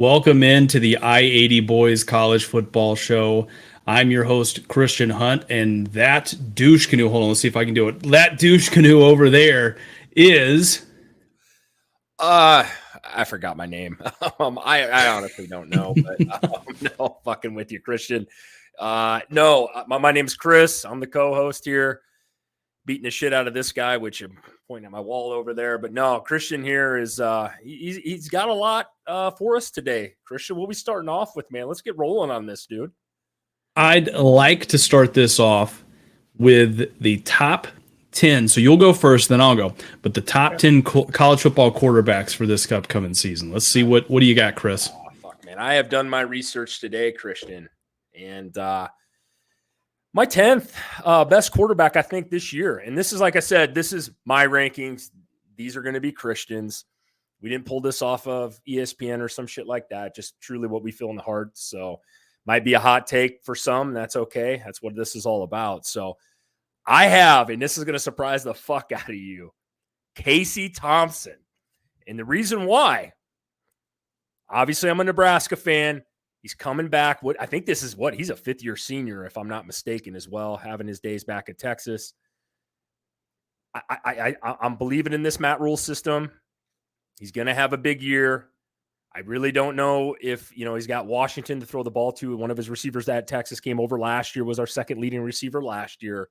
Welcome into the I-80 Boys College Football Show. I'm your host, Christian Hunt, and that douche canoe, hold on, let's see if I can do it. That douche canoe over there is... Uh, I forgot my name. I honestly don't know, but no, fucking with you, Christian. No, my name's Chris. I'm the co-host here, beating the shit out of this guy, which I'm pointing at my wall over there. But no, Christian here is he's got a lot for us today. Christian, what we starting off with, man? Let's get rolling on this, dude. I'd like to start this off with the top 10. So you'll go first, then I'll go. But the top 10 college football quarterbacks for this upcoming season. Let's see what do you got, Chris? Oh, fuck, man. I have done my research today, Christian. And my 10th best quarterback, I think, this year. And this is, like I said, this is my rankings. These are going to be Christian's. We didn't pull this off of ESPN or some shit like that. Just truly what we feel in the heart. So might be a hot take for some. That's okay. That's what this is all about. So I have, and this is going to surprise the fuck out of you, Casey Thompson. And the reason why, obviously I'm a Nebraska fan. He's coming back. I think this is he's a fifth-year senior, if I'm not mistaken, as well, having his days back at Texas. I'm believing in this Matt Rule system. He's going to have a big year. I really don't know if, he's got Washington to throw the ball to. One of his receivers at Texas came over last year, was our second leading receiver last year.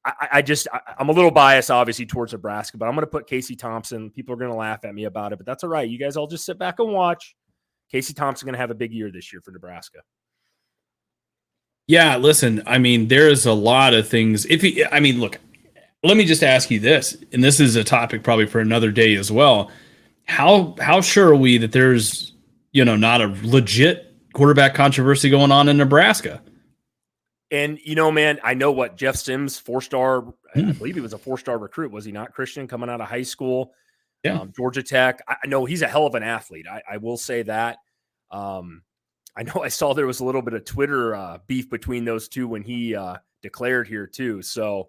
I'm a little biased, obviously, towards Nebraska, but I'm going to put Casey Thompson. People are going to laugh at me about it, but that's all right. You guys all just sit back and watch. Casey Thompson going to have a big year this year for Nebraska. Yeah, listen, I mean, there's a lot of things. Look, let me just ask you this, and this is a topic probably for another day as well. How sure are we that there's, not a legit quarterback controversy going on in Nebraska? And, man, I know what Jeff Sims, four-star, I believe he was a four-star recruit, was he not, Christian, coming out of high school? Yeah. Georgia Tech. I know he's a hell of an athlete. I will say that. I know I saw there was a little bit of Twitter beef between those two when he declared here too. So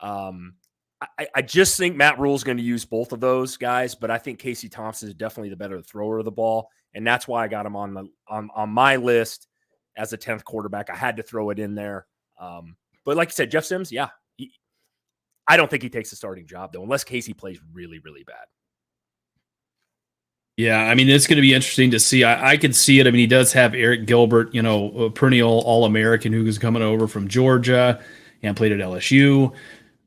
I just think Matt Rule is going to use both of those guys, but I think Casey Thompson is definitely the better thrower of the ball. And that's why I got him on my list as a 10th quarterback. I had to throw it in there. But like you said, Jeff Sims, yeah, I don't think he takes the starting job, though, unless Casey plays really, really bad. Yeah, I mean, it's going to be interesting to see. I could see it. I mean, he does have Eric Gilbert, a perennial All-American who was coming over from Georgia and played at LSU.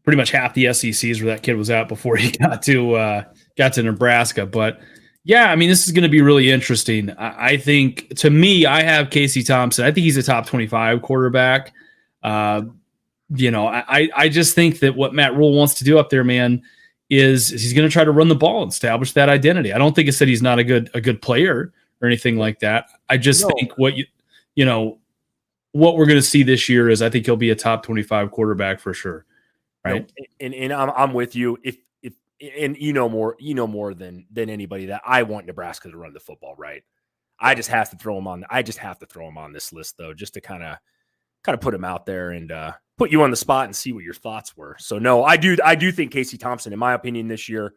Pretty much half the SECs where that kid was at before he got to Nebraska. But yeah, I mean, this is going to be really interesting. I think, to me, I have Casey Thompson. I think he's a top 25 quarterback. I just think that what Matt Rule wants to do up there, man, is he's going to try to run the ball and establish that identity. I don't think it said he's not a good player or anything like that. I just think what we're going to see this year is I think he'll be a top 25 quarterback for sure. Right. No, and I'm with you. If more than anybody that I want Nebraska to run the football, right? I just have to throw him on. I just have to throw him on this list, though, just to kind of put him out there and put you on the spot and see what your thoughts were. So no, I do think Casey Thompson, in my opinion, this year,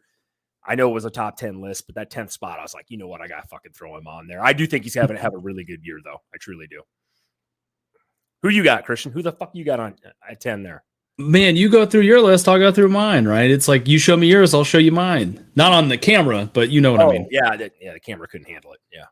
I know it was a top 10 list, but that 10th spot, I was like, you know what, I got to fucking throw him on there. I do think he's having to have a really good year, though. I truly do. Who you got, Christian? Who the fuck you got on at 10 there? Man, you go through your list, I'll go through mine, right? It's like you show me yours, I'll show you mine. Not on the camera, but you know what I mean. Yeah, the camera couldn't handle it. Yeah.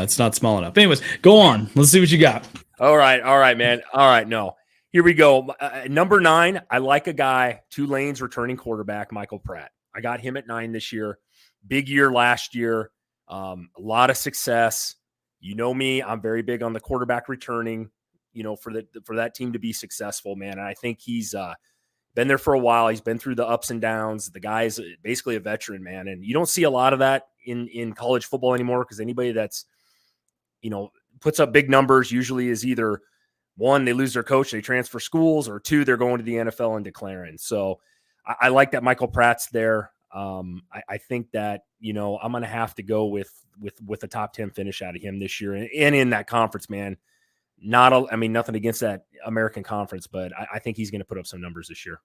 It's not small enough. Anyways, go on. Let's see what you got. All right, man. All right, no. Here we go. Number 9, I like a guy, Tulane's returning quarterback, Michael Pratt. I got him at 9 this year. Big year last year. A lot of success. You know me, I'm very big on the quarterback returning, for that team to be successful, man. And I think he's been there for a while. He's been through the ups and downs. The guy's basically a veteran, man. And you don't see a lot of that in college football anymore, because anybody that's, puts up big numbers usually is either, one, they lose their coach, they transfer schools, or two, they're going to the NFL and declaring. So I like that Michael Pratt's there. I think that, I'm going to have to go with a top 10 finish out of him this year. And in that conference, man, nothing against that American Conference, but I think he's going to put up some numbers this year.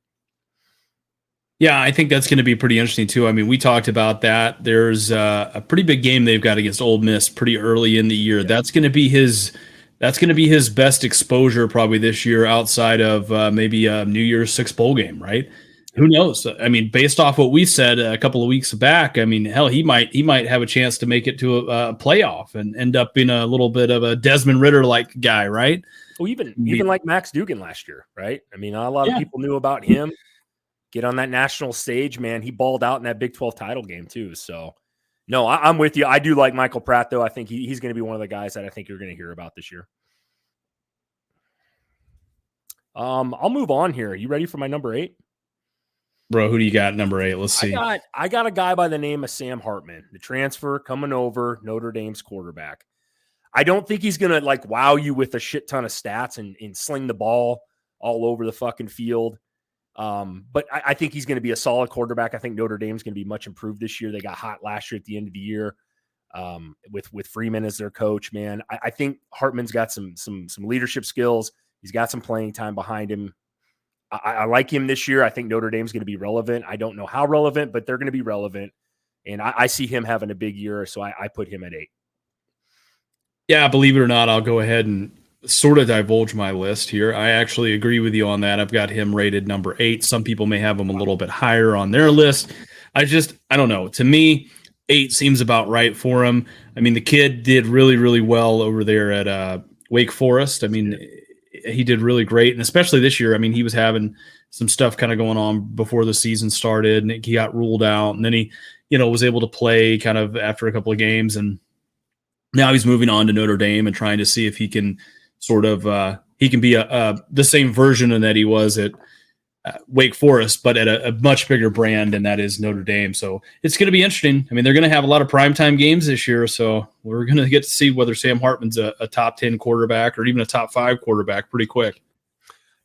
Yeah, I think that's going to be pretty interesting too. I mean, we talked about that. There's a pretty big game they've got against Ole Miss pretty early in the year. Yeah. That's going to be his. That's going to be his best exposure probably this year, outside of maybe a New Year's Six bowl game, right? Who knows? I mean, based off what we said a couple of weeks back, I mean, hell, he might have a chance to make it to a playoff and end up being a little bit of a Desmond Ritter like guy, right? Well, even like Max Dugan last year, right? I mean, not a lot of Yeah. people knew about him. Get on that national stage, man. He balled out in that Big 12 title game too. So, no, I'm with you. I do like Michael Pratt, though. I think he's going to be one of the guys that I think you're going to hear about this year. I'll move on here. You ready for my number 8? Bro, who do you got number 8? Let's see. I got a guy by the name of Sam Hartman, the transfer coming over, Notre Dame's quarterback. I don't think he's going to like wow you with a shit ton of stats and sling the ball all over the fucking field. But I think he's going to be a solid quarterback. I think Notre Dame's going to be much improved this year. They got hot last year at the end of the year with Freeman as their coach, man. I think Hartman's got some leadership skills. He's got some playing time behind him. I like him this year. I think Notre Dame's going to be relevant. I don't know how relevant, but they're going to be relevant. And I see him having a big year, so I put him at 8. Yeah, believe it or not, I'll go ahead and sort of divulge my list here. I actually agree with you on that. I've got him rated number 8. Some people may have him a little bit higher on their list. I don't know. To me, 8 seems about right for him. I mean, the kid did really, really well over there at Wake Forest. I mean, he did really great. And especially this year, I mean, he was having some stuff kind of going on before the season started, and he got ruled out. And then he, was able to play kind of after a couple of games. And now he's moving on to Notre Dame and trying to see if he can sort of he can be the same version of that he was at Wake Forest, but at a much bigger brand, and that is Notre Dame. So it's going to be interesting. I mean, they're going to have a lot of primetime games this year, so we're going to get to see whether Sam Hartman's a top 10 quarterback or even a top 5 quarterback pretty quick.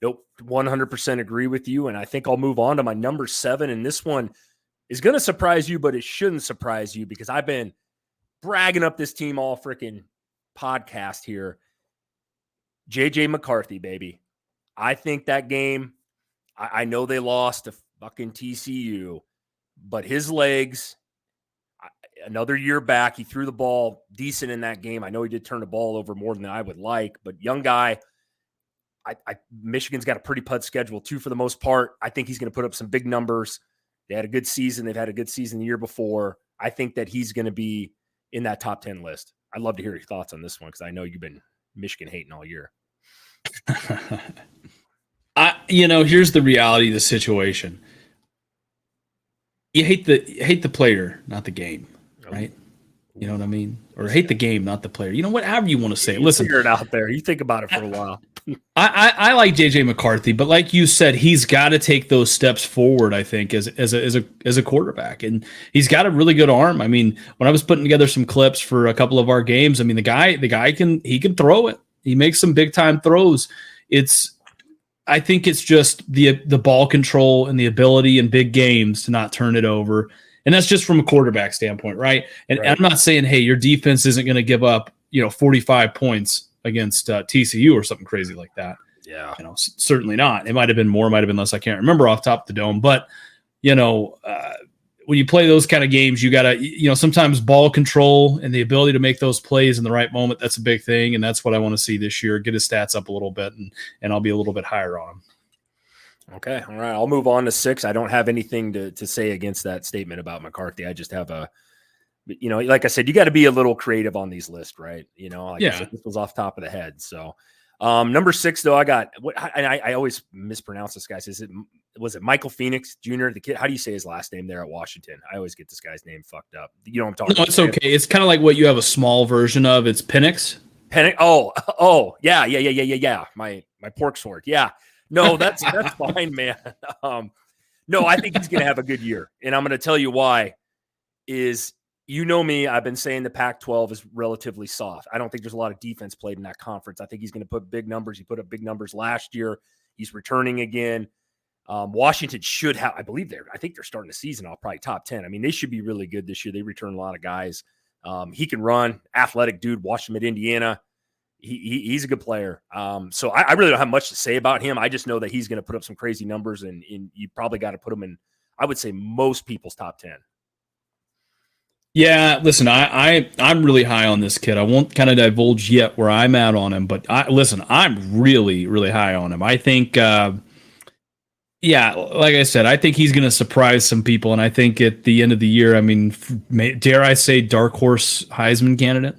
Nope, 100% agree with you, and I think I'll move on to my number 7, and this one is going to surprise you, but it shouldn't surprise you because I've been bragging up this team all freaking podcast here. JJ McCarthy, baby. I think that game, I know they lost to fucking TCU, but his legs, another year back, he threw the ball decent in that game. I know he did turn the ball over more than I would like, but young guy, Michigan's got a pretty pud schedule too for the most part. I think he's going to put up some big numbers. They had a good season. They've had a good season the year before. I think that he's going to be in that top 10 list. I'd love to hear your thoughts on this one because I know you've been Michigan hating all year. Here's the reality of the situation. You hate the player, not the game, right? You know what I mean? Or hate the game, not the player. You know, whatever you want to say. Listen, figure it out there. You think about it for a while. I like JJ McCarthy, but like you said, he's got to take those steps forward. I think as a quarterback, and he's got a really good arm. I mean, when I was putting together some clips for a couple of our games, I mean, the guy can throw it. He makes some big time throws. I think it's just the ball control and the ability in big games to not turn it over. And that's just from a quarterback standpoint, right? And I'm not saying, hey, your defense isn't going to give up, 45 points against TCU or something crazy like that. Yeah. Certainly not. It might have been more, might have been less. I can't remember off top of the dome. But, when you play those kind of games, you got to, sometimes ball control and the ability to make those plays in the right moment, that's a big thing. And that's what I want to see this year. Get his stats up a little bit, and I'll be a little bit higher on him. Okay. All right. I'll move on to 6. I don't have anything to say against that statement about McCarthy. I just have like I said, you got to be a little creative on these lists, right? I said, this was off top of the head. So number 6, though, I got I always mispronounce this guy. Was it Michael Phoenix Jr., the kid? How do you say his last name there at Washington? I always get this guy's name fucked up. You know what I'm talking about? No, it's okay. It's kind of like what you have a small version of. It's Penix. Oh, yeah. My pork sword. Yeah. No, that's fine, man. No, I think he's going to have a good year. And I'm going to tell you why is, me, I've been saying the Pac-12 is relatively soft. I don't think there's a lot of defense played in that conference. I think he's going to put big numbers. He put up big numbers last year. He's returning again. Washington should have, I think they're starting the season off probably top 10. I mean, they should be really good this year. They return a lot of guys. He can run, athletic dude, watched him at Indiana. He's a good player. So I really don't have much to say about him. I just know that he's going to put up some crazy numbers, and you probably got to put him in I would say most people's top 10. Yeah, listen, I'm really high on this kid. I won't kind of divulge yet where I'm at on him, but I'm really, really high on him. I think, yeah, like I said, I think he's going to surprise some people, and I think at the end of the year, I mean, dare I say, dark horse Heisman candidate?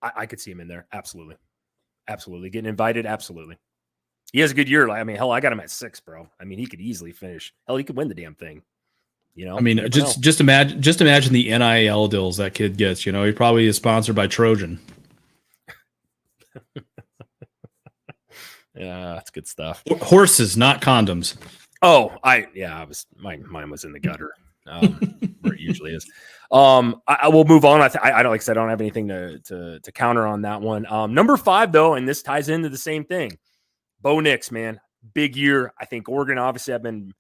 I could see him in there. Absolutely. Absolutely. Getting invited. Absolutely. He has a good year. I mean, hell, I got him at 6, bro. I mean, he could easily finish. Hell, he could win the damn thing. You know, I mean, just imagine the NIL deals that kid gets. You know, he probably is sponsored by Trojan. Yeah, that's good stuff. Horses, not condoms. Oh, mine was in the gutter, where it usually is. I will move on. I don't, like I said, I don't have anything to counter on that one. Number 5 though, and this ties into the same thing. Bo Nix, man, big year. I think Oregon. Obviously, I've been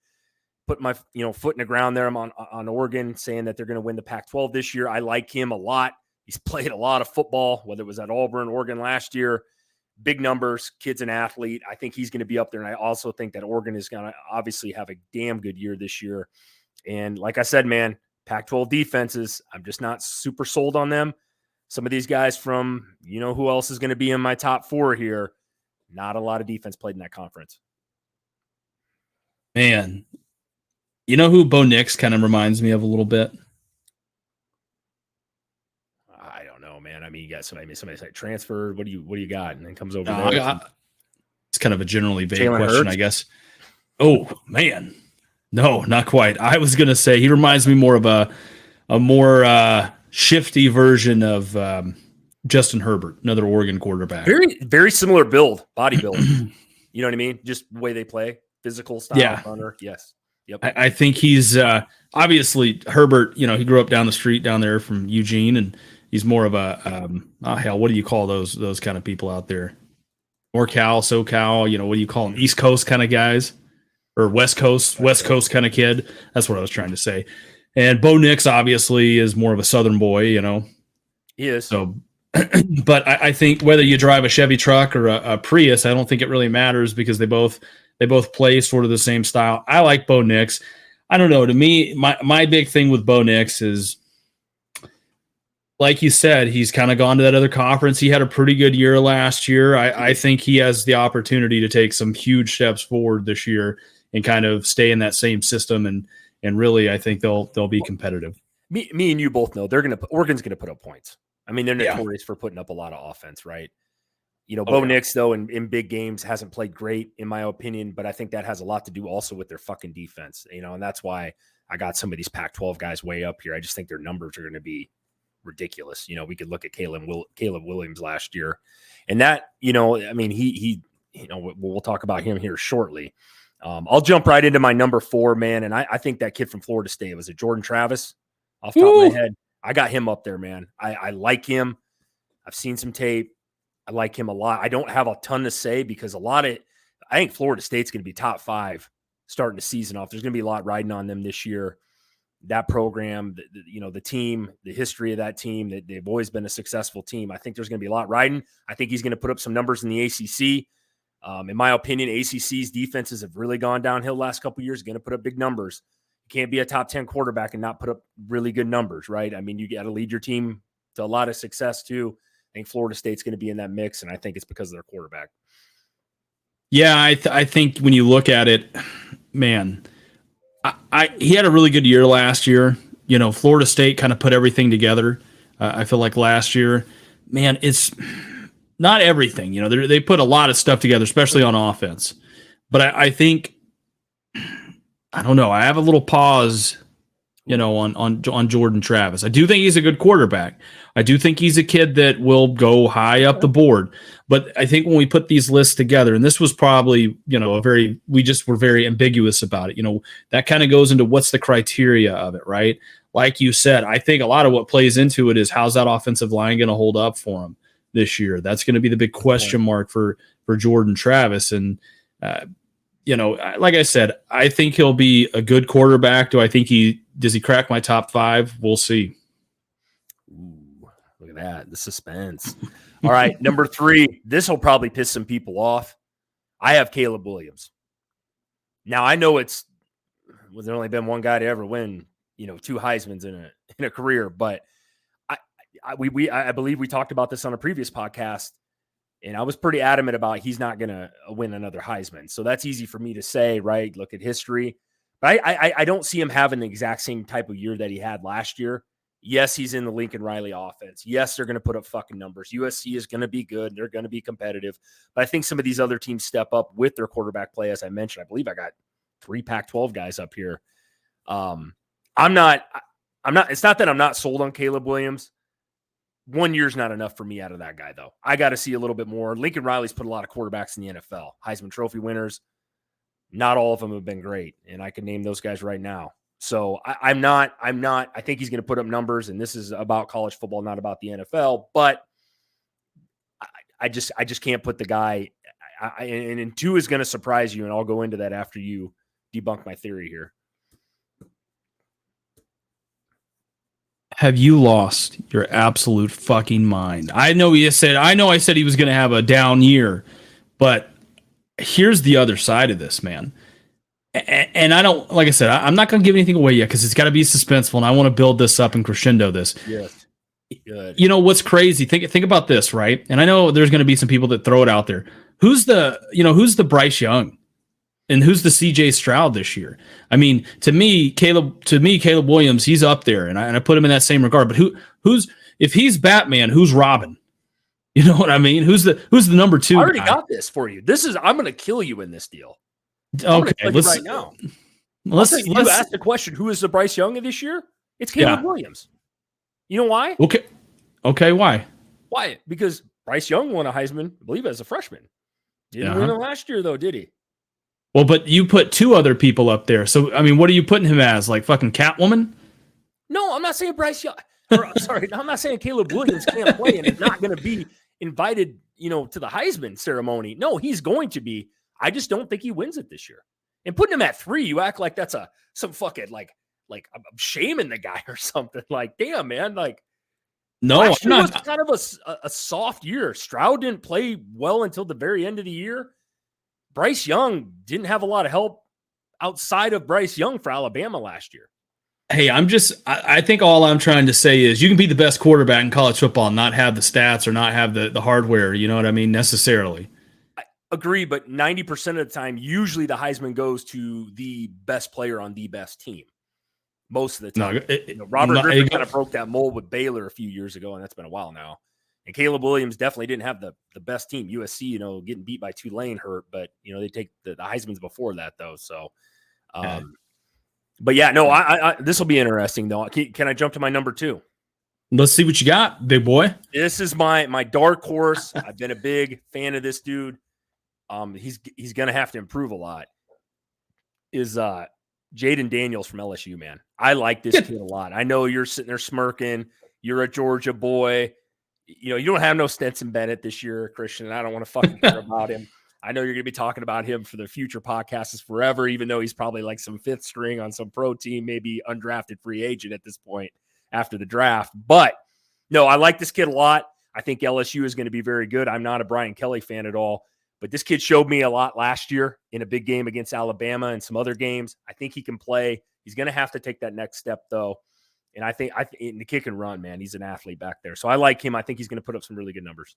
putting my foot in the ground there. I'm on Oregon, saying that they're going to win the Pac-12 this year. I like him a lot. He's played a lot of football, whether it was at Auburn, Oregon last year. Big numbers, kid's an athlete. I think he's going to be up there. And I also think that Oregon is going to obviously have a damn good year this year. And like I said, man, Pac-12 defenses, I'm just not super sold on them. Some of these guys from, who else is going to be in my top 4 here? Not a lot of defense played in that conference. Man, you know who Bo Nix kind of reminds me of a little bit? I don't know, man. I mean, you got somebody's like transfer. What do you got? And then comes over there. It's kind of a generally vague Jalen question, Hurts? I guess. Oh man, no, not quite. I was gonna say he reminds me more of a more shifty version of Justin Herbert, another Oregon quarterback. Very, very similar build, body build. You know what I mean? Just the way they play, physical style, runner. Yes. Yep. I think he's obviously Herbert. He grew up down the street down there from Eugene, and he's more of a what do you call those kind of people out there? NorCal, SoCal. What do you call them? East Coast kind of guys, or West Coast kind of kid. That's what I was trying to say. And Bo Nix obviously is more of a Southern boy. He is. So, but I think whether you drive a Chevy truck or a Prius, I don't think it really matters because they both play sort of the same style. I like Bo Nix. I don't know. To me, my big thing with Bo Nix is, like you said, he's kind of gone to that other conference. He had a pretty good year last year. I think he has the opportunity to take some huge steps forward this year and kind of stay in that same system. And really, I think they'll be competitive. Me and you both know Oregon's going to put up points. I mean, they're notorious for putting up a lot of offense, right? Bo Nix, though, in big games hasn't played great, in my opinion, but I think that has a lot to do also with their fucking defense, and that's why I got some of these Pac-12 guys way up here. I just think their numbers are going to be ridiculous. We could look at Caleb Williams last year, and that, I mean, he we'll talk about him here shortly. I'll jump right into my number 4, man, and I think that kid from Florida State, was it Jordan Travis? Off the top of my head, I got him up there, man. I like him. I've seen some tape. I like him a lot. I don't have a ton to say because I think Florida State's going to be top 5 starting the season off. There's going to be a lot riding on them this year. That program, the team, the history of that team, that they've always been a successful team. I think there's going to be a lot riding. I think he's going to put up some numbers in the ACC. In my opinion, ACC's defenses have really gone downhill the last couple of years. Going to put up big numbers. You can't be a top 10 quarterback and not put up really good numbers, right? I mean, you got to lead your team to a lot of success too. I think Florida State's going to be in that mix, and I think it's because of their quarterback. Yeah, I think when you look at it, man, he had a really good year last year. Florida State kind of put everything together. I feel like last year, man, it's not everything. They put a lot of stuff together, especially on offense. But I think, I don't know, I have a little pause, on Jordan Travis. I do think he's a good quarterback. I do think he's a kid that will go high up the board. But I think when we put these lists together, and this was probably, we just were very ambiguous about it. That kind of goes into what's the criteria of it, right? Like you said, I think a lot of what plays into it is how's that offensive line going to hold up for him this year? That's going to be the big question mark for Jordan Travis. And, like I said, I think he'll be a good quarterback. Does he crack my top 5? We'll see. Ooh, look at that. The suspense. All right. Number 3, this will probably piss some people off. I have Caleb Williams. Now I know it's there's only been one guy to ever win, 2 Heismans in a career. But I believe we talked about this on a previous podcast, and I was pretty adamant about he's not going to win another Heisman. So that's easy for me to say, right? Look at history. But I don't see him having the exact same type of year that he had last year. Yes, he's in the Lincoln Riley offense. Yes, they're going to put up fucking numbers. USC is going to be good. They're going to be competitive. But I think some of these other teams step up with their quarterback play. As I mentioned, I believe I got 3 Pac-12 guys up here. It's not that I'm not sold on Caleb Williams. 1 year's not enough for me out of that guy, though. I got to see a little bit more. Lincoln Riley's put a lot of quarterbacks in the NFL. Heisman Trophy winners. Not all of them have been great. And I can name those guys right now. So I think he's going to put up numbers, and this is about college football, not about the NFL. But I just can't put the guy. And 2 is going to surprise you, and I'll go into that after you debunk my theory here. Have you lost your absolute fucking mind? I know I said he was going to have a down year, but here's the other side of this, man. And I don't, like I said, I'm not going to give anything away yet because it's got to be suspenseful, and I want to build this up and crescendo this. Yes. Good. You know what's crazy? Think about this, right? And I know there's going to be some people that throw it out there. Who's the Bryce Young, and who's the CJ Stroud this year? I mean, to me, Caleb Williams, he's up there, and I put him in that same regard. But who's if he's Batman, who's Robin? You know what I mean? Who's the number 2? I already got this for you. I'm going to kill you in this deal. Okay, let's right now. Let's ask the question: who is the Bryce Young of this year? It's Caleb Williams. You know why? Okay, why? Why? Because Bryce Young won a Heisman, I believe, as a freshman. Didn't win it last year, though, did he? Well, but you put 2 other people up there. So, I mean, what are you putting him as? Like fucking Catwoman? No, I'm not saying Bryce Young. Sorry, I'm not saying Caleb Williams can't play and is not going to be invited, to the Heisman ceremony. No, he's going to be. I just don't think he wins it this year. And putting him at 3, you act like that's some fucking like I'm shaming the guy or something. Like, damn, man. Like, no, last year was kind of a soft year. Stroud didn't play well until the very end of the year. Bryce Young didn't have a lot of help outside of Bryce Young for Alabama last year. Hey, I think all I'm trying to say is you can be the best quarterback in college football and not have the stats or not have the hardware. You know what I mean? Necessarily. Agree, but 90% of the time, usually the Heisman goes to the best player on the best team. Most of the time. Robert Griffin kind of broke that mold with Baylor a few years ago, and that's been a while now. And Caleb Williams definitely didn't have the best team. USC, getting beat by Tulane hurt, but, they take the Heismans before that, though. So, but yeah, no, this will be interesting, though. Can I jump to my number 2? Let's see what you got, big boy. This is my dark horse. I've been a big fan of this dude. He's going to have to improve a lot. Is Jaden Daniels from LSU, man. I like this kid a lot. I know you're sitting there smirking. You're a Georgia boy. You don't have no Stetson Bennett this year, Christian, and I don't want to fucking care about him. I know you're going to be talking about him for the future podcasts forever, even though he's probably like some 5th string on some pro team, maybe undrafted free agent at this point after the draft. But no, I like this kid a lot. I think LSU is going to be very good. I'm not a Brian Kelly fan at all. But this kid showed me a lot last year in a big game against Alabama and some other games. I think he can play. He's going to have to take that next step, though. And I think in the kick and run, man, he's an athlete back there. So I like him. I think he's going to put up some really good numbers.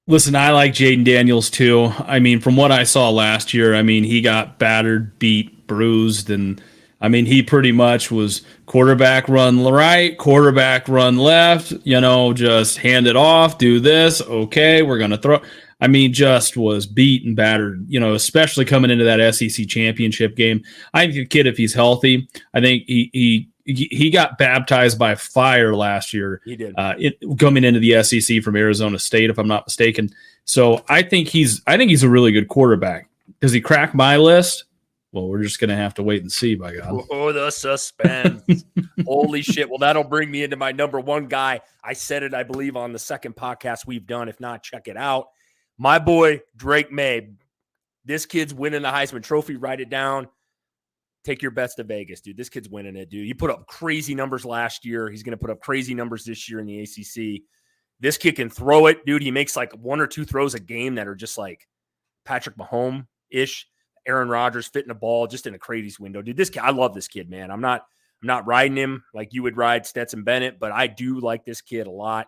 Listen, I like Jaden Daniels, too. I mean, from what I saw last year, I mean, he got battered, beat, bruised, and I mean, he pretty much was quarterback run right, quarterback run left, just hand it off, do this. Okay, we're going to throw. I mean, just was beat and battered, especially coming into that SEC championship game. I think the kid, if he's healthy, I think he got baptized by fire last year. He did. Coming into the SEC from Arizona State, if I'm not mistaken. So I think he's a really good quarterback. Does he crack my list? Well, we're just going to have to wait and see, by God. Oh, the suspense. Holy shit. Well, that'll bring me into my number 1 guy. I said it, I believe, on the second podcast we've done. If not, check it out. My boy, Drake May. This kid's winning the Heisman Trophy. Write it down. Take your bets to Vegas, dude. This kid's winning it, dude. He put up crazy numbers last year. He's going to put up crazy numbers this year in the ACC. This kid can throw it, dude. He makes like 1 or 2 throws a game that are just like Patrick Mahomes-ish. Aaron Rodgers fitting a ball just in a Crady's window. Dude, this kid, I love this kid, man. I'm not riding him like you would ride Stetson Bennett, but I do like this kid a lot.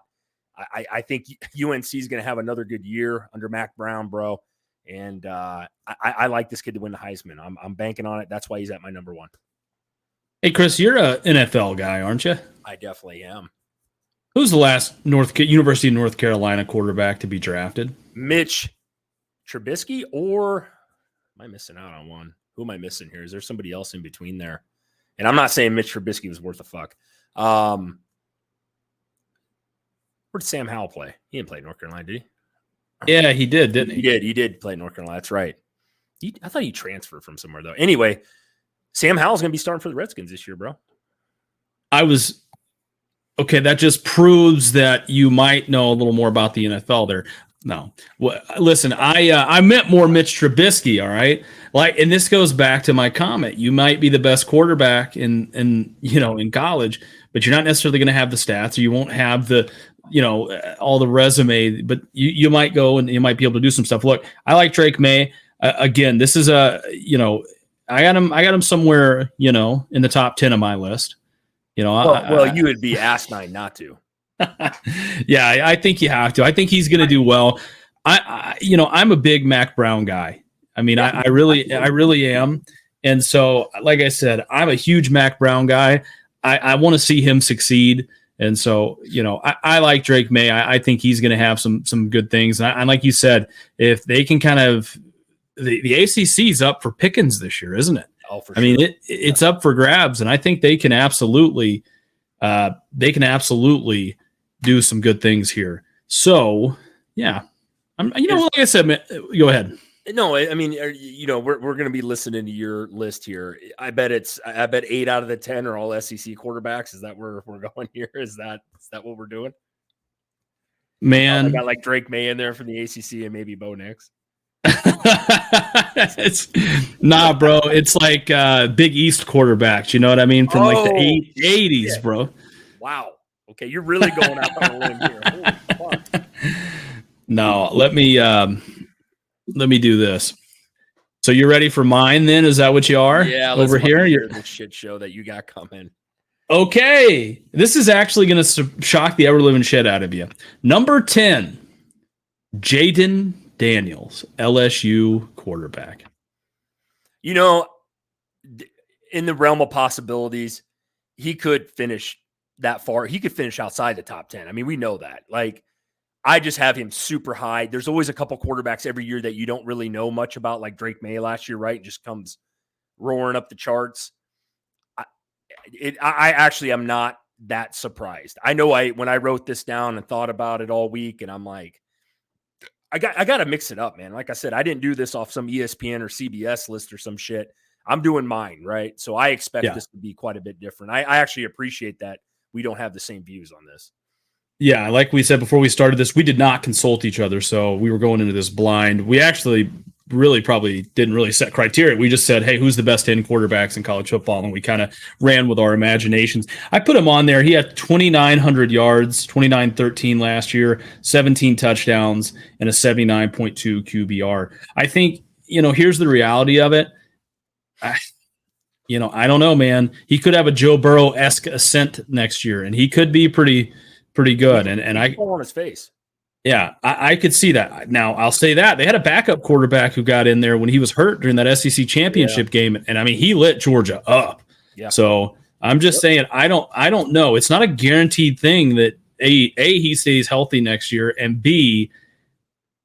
I think UNC is going to have another good year under Mac Brown, bro. And I like this kid to win the Heisman. I'm banking on it. That's why he's at my number 1. Hey, Chris, you're an NFL guy, aren't you? I definitely am. Who's the last University of North Carolina quarterback to be drafted? Mitch Trubisky, or am I missing out on one? Who am I missing here? Is there somebody else in between there? And I'm not saying Mitch Trubisky was worth a fuck. Where did Sam Howell play? He didn't play at North Carolina, did he? Yeah, he did, didn't he? He did play at North Carolina. That's right. I thought he transferred from somewhere, though. Anyway, Sam Howell's going to be starting for the Redskins this year, bro. Okay, that just proves that you might know a little more about the NFL there. No. Well, listen, I meant more Mitch Trubisky, all right? And this goes back to my comment. You might be the best quarterback in college, but you're not necessarily going to have the stats, or you won't have the all the resume, but you might go and you might be able to do some stuff. Look, I like Drake May. Again, this is I got him somewhere, in the top 10 of my list. You would be asinine not to. Yeah, I think you have to. I think he's going to do well. I'm a big Mac Brown guy. I mean, I really am. And so, like I said, I'm a huge Mac Brown guy. I want to see him succeed. And so, I like Drake May. I think he's going to have some good things. And like you said, if they can kind of the ACC's up for pickings this year, isn't it? Oh, for sure. I mean, it's up for grabs, and I think they can absolutely do some good things here. So, yeah, like I said, man, go ahead. No, I mean, we're going to be listening to your list here. I bet 8 out of the 10 are all SEC quarterbacks. Is that where we're going here? Is that what we're doing? Man, I got like Drake May in there from the ACC and maybe Bo Nix. It's bro. It's like Big East quarterbacks. You know what I mean? From like the 80s, shit. Bro. Wow. Okay, you're really going out on a limb here. Holy fuck. No, let me do this. So you're ready for mine then? Is that what you are? Yeah, over here. You're the shit show that you got coming. Okay, this is actually going to shock the ever living shit out of you. Number 10, Jaden Daniels, LSU quarterback. In the realm of possibilities, he could finish that far. He could finish outside the top 10. I mean, we know that. Like, I just have him super high. There's always a couple quarterbacks every year that you don't really know much about, like Drake May last year, right? Just comes roaring up the charts. I actually am not that surprised. I know when I wrote this down and thought about it all week, and I'm like, I got to mix it up, man. Like I said, I didn't do this off some ESPN or CBS list or some shit. I'm doing mine, right? So I expect this to be quite a bit different. I actually appreciate that we don't have the same views on this. Yeah, like we said before we started this, we did not consult each other, so we were going into this blind. We actually really probably didn't really set criteria. We just said, hey, who's the best 10 quarterbacks in college football? And we kind of ran with our imaginations. I put him on there. He had 2,900 yards, 29-13 last year, 17 touchdowns, and a 79.2 QBR. I think, here's the reality of it. I don't know, man. He could have a Joe Burrow-esque ascent next year, and he could be pretty good. And I fall on his face. Yeah, I could see that. Now, I'll say that they had a backup quarterback who got in there when he was hurt during that SEC championship game, and I mean, he lit Georgia up. Yeah. So I'm just saying, I don't know. It's not a guaranteed thing that he stays healthy next year, and B,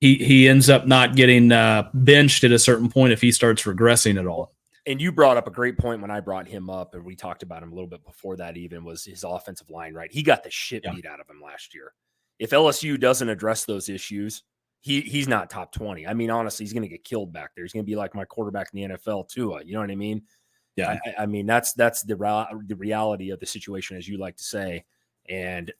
he ends up not getting benched at a certain point if he starts regressing at all. And you brought up a great point when I brought him up, and we talked about him a little bit before that even, was his offensive line, right? He got the shit beat out of him last year. If LSU doesn't address those issues, he's not top 20. I mean, honestly, he's going to get killed back there. He's going to be like my quarterback in the NFL too. You know what I mean? Yeah. I mean, that's the reality of the situation, as you like to say. And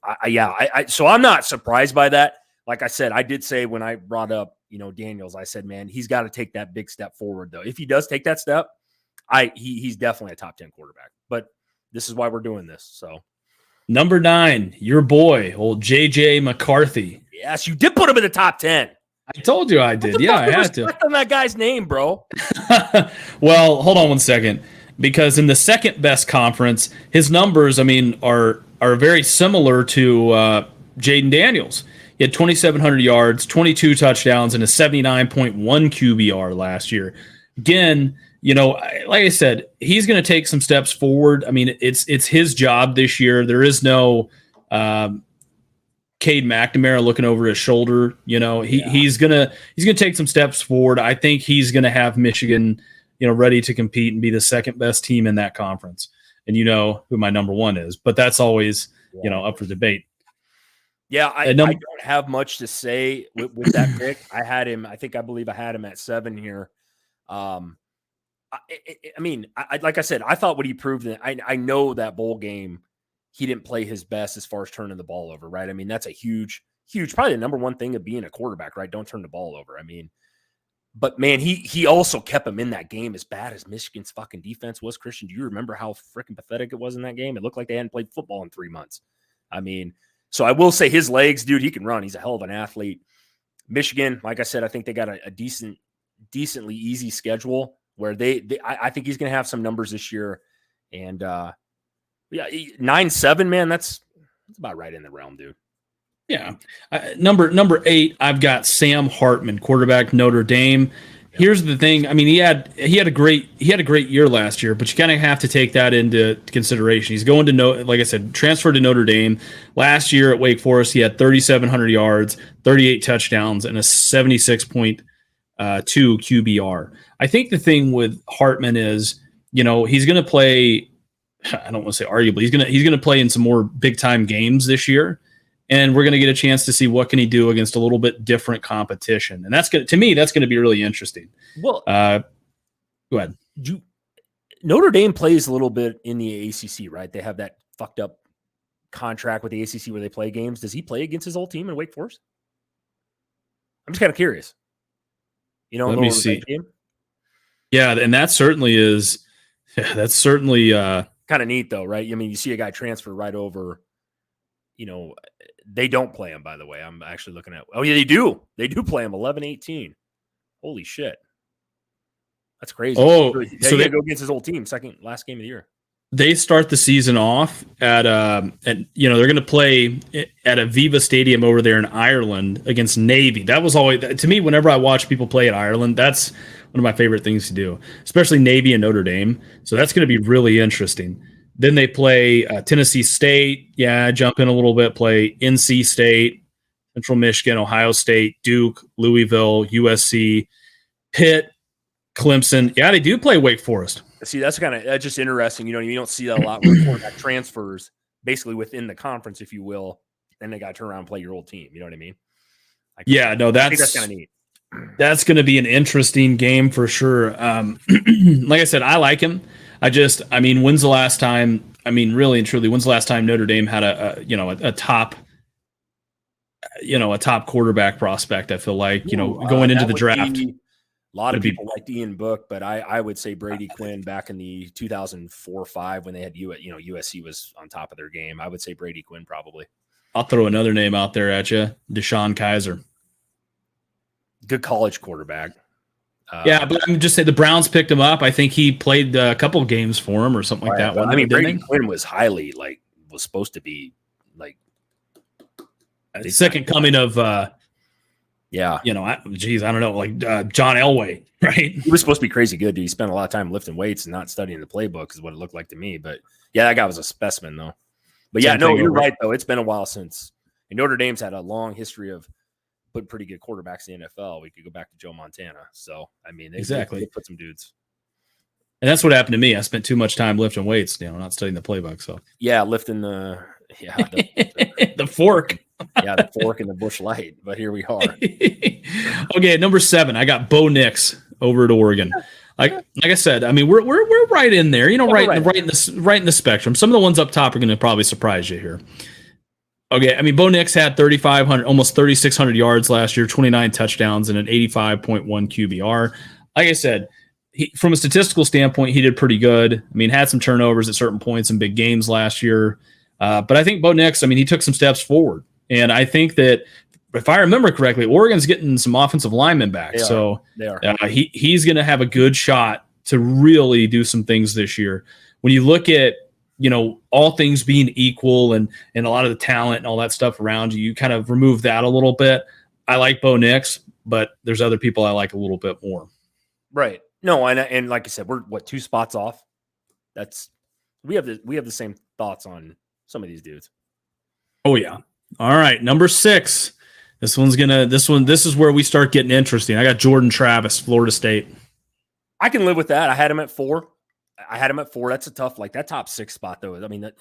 so I'm not surprised by that. Like I said, I did say when I brought up, Daniels, I said, man, he's got to take that big step forward though. If he does take that step, he's definitely a top 10 quarterback, but this is why we're doing this. So number 9, your boy, old JJ McCarthy. Yes, you did put him in the top 10. I told you I did. Yeah, I had to. On that guy's name, bro. Well, hold on one second. Because in the second best conference, his numbers, I mean, are very similar to Jaden Daniels. He had 2,700 yards, 22 touchdowns, and a 79.1 QBR last year. Again, you know, like I said, he's going to take some steps forward. I mean, it's his job this year. There is no Cade McNamara looking over his shoulder. You know, he's gonna take some steps forward. I think he's gonna have Michigan, you know, ready to compete and be the second best team in that conference. And you know who my number one is, but that's always you know up for debate. Yeah, I don't have much to say with that pick. I believe I had him at 7 here. I mean, like I said, I thought what he proved. I know that bowl game, he didn't play his best as far as turning the ball over, right? I mean, that's a huge, probably the number one thing of being a quarterback, right? Don't turn the ball over. I mean, but man, he also kept him in that game as bad as Michigan's fucking defense was. Christian, do you remember how freaking pathetic it was in that game? It looked like they hadn't played football in 3 months. I mean, so I will say his legs, dude, he can run. He's a hell of an athlete. Michigan, like I said, I think they got a decently easy schedule where I think he's going to have some numbers this year. And yeah, 9-7, man, that's about right in the realm, dude. Yeah. Number 8, I've got Sam Hartman, quarterback, Notre Dame. Here's the thing. I mean, he had a great year last year, but you kind of have to take that into consideration. He's going to like I said, transferred to Notre Dame. Last year at Wake Forest, he had 3,700 yards, 38 touchdowns, and a 76.2 QBR. I think the thing with Hartman is, you know, he's going to play. I don't want to say arguably. He's going to play in some more big time games this year. And we're going to get a chance to see what can he do against a little bit different competition. And that's going to me, that's going to be really interesting. Well, go ahead. Notre Dame plays a little bit in the ACC, right? They have that fucked up contract with the ACC where they play games. Does he play against his old team in Wake Forest? I'm just kind of curious. You know, let me see. Yeah, and that certainly is. Yeah, that's certainly kind of neat, though, right? I mean, you see a guy transfer right over. You know, they don't play him, by the way. I'm actually looking at. Oh, yeah, they do. They do play him 11-18. Holy shit. That's crazy. Oh, so they go against his old team, last game of the year. They start the season off at you know, they're going to play at Aviva Stadium over there in Ireland against Navy. That was always, to me, whenever I watch people play at Ireland, that's one of my favorite things to do, especially Navy and Notre Dame. So that's going to be really interesting. Then they play Tennessee State. Yeah, jump in a little bit. Play NC State, Central Michigan, Ohio State, Duke, Louisville, USC, Pitt, Clemson. Yeah, they do play Wake Forest. See, that's just interesting. You know, you don't see that a lot where quarterback transfers basically within the conference, if you will. Then they got to turn around and play your old team. You know what I mean? I think that's kind of neat. That's going to be an interesting game for sure. Like I said, I like him. I mean, when's the last time? I mean, really and truly, when's the last time Notre Dame had a top quarterback prospect? I feel like, going into the draft. A lot of people liked Ian Book, but I would say Brady Quinn back in the 2004-05 when they had USC was on top of their game. I would say Brady Quinn probably. I'll throw another name out there at you, Deshaun Kaiser. Good college quarterback. Yeah, but I'm just saying the Browns picked him up. I think he played a couple of games for him or something like that. I mean, Brady Quinn was was supposed to be like the second coming of yeah. I don't know, like John Elway, right? He was supposed to be crazy good. Dude. He spent a lot of time lifting weights and not studying the playbook is what it looked like to me. But yeah, that guy was a specimen though. But yeah, no, you're right though. It's been a while since Notre Dame's had a long history of put pretty good quarterbacks in the NFL. We could go back to Joe Montana. So, I mean, they put some dudes. And that's what happened to me. I spent too much time lifting weights, not studying the playbook. So, yeah, lifting the fork. Yeah, the fork and the Busch Light. But here we are. Okay, number 7, I got Bo Nix over at Oregon. Like I said, I mean, we're right in there, right in the spectrum. Some of the ones up top are going to probably surprise you here. Okay, I mean, Bo Nix had 3,500, almost 3,600 yards last year, 29 touchdowns, and an 85.1 QBR. Like I said, from a statistical standpoint, he did pretty good. I mean, had some turnovers at certain points in big games last year. But I think Bo Nix, I mean, he took some steps forward. And I think that if I remember correctly, Oregon's getting some offensive linemen back. They are. He's going to have a good shot to really do some things this year. When you look at, all things being equal and a lot of the talent and all that stuff around you, you kind of remove that a little bit. I like Bo Nix, but there's other people I like a little bit more. Right. No, and like I said, we're 2 spots off. We have the same thoughts on some of these dudes. Oh yeah. All right, number 6. This is where we start getting interesting. I got Jordan Travis, Florida State. I can live with that. I had him at 4. That's a tough, that top 6 spot though. I mean, a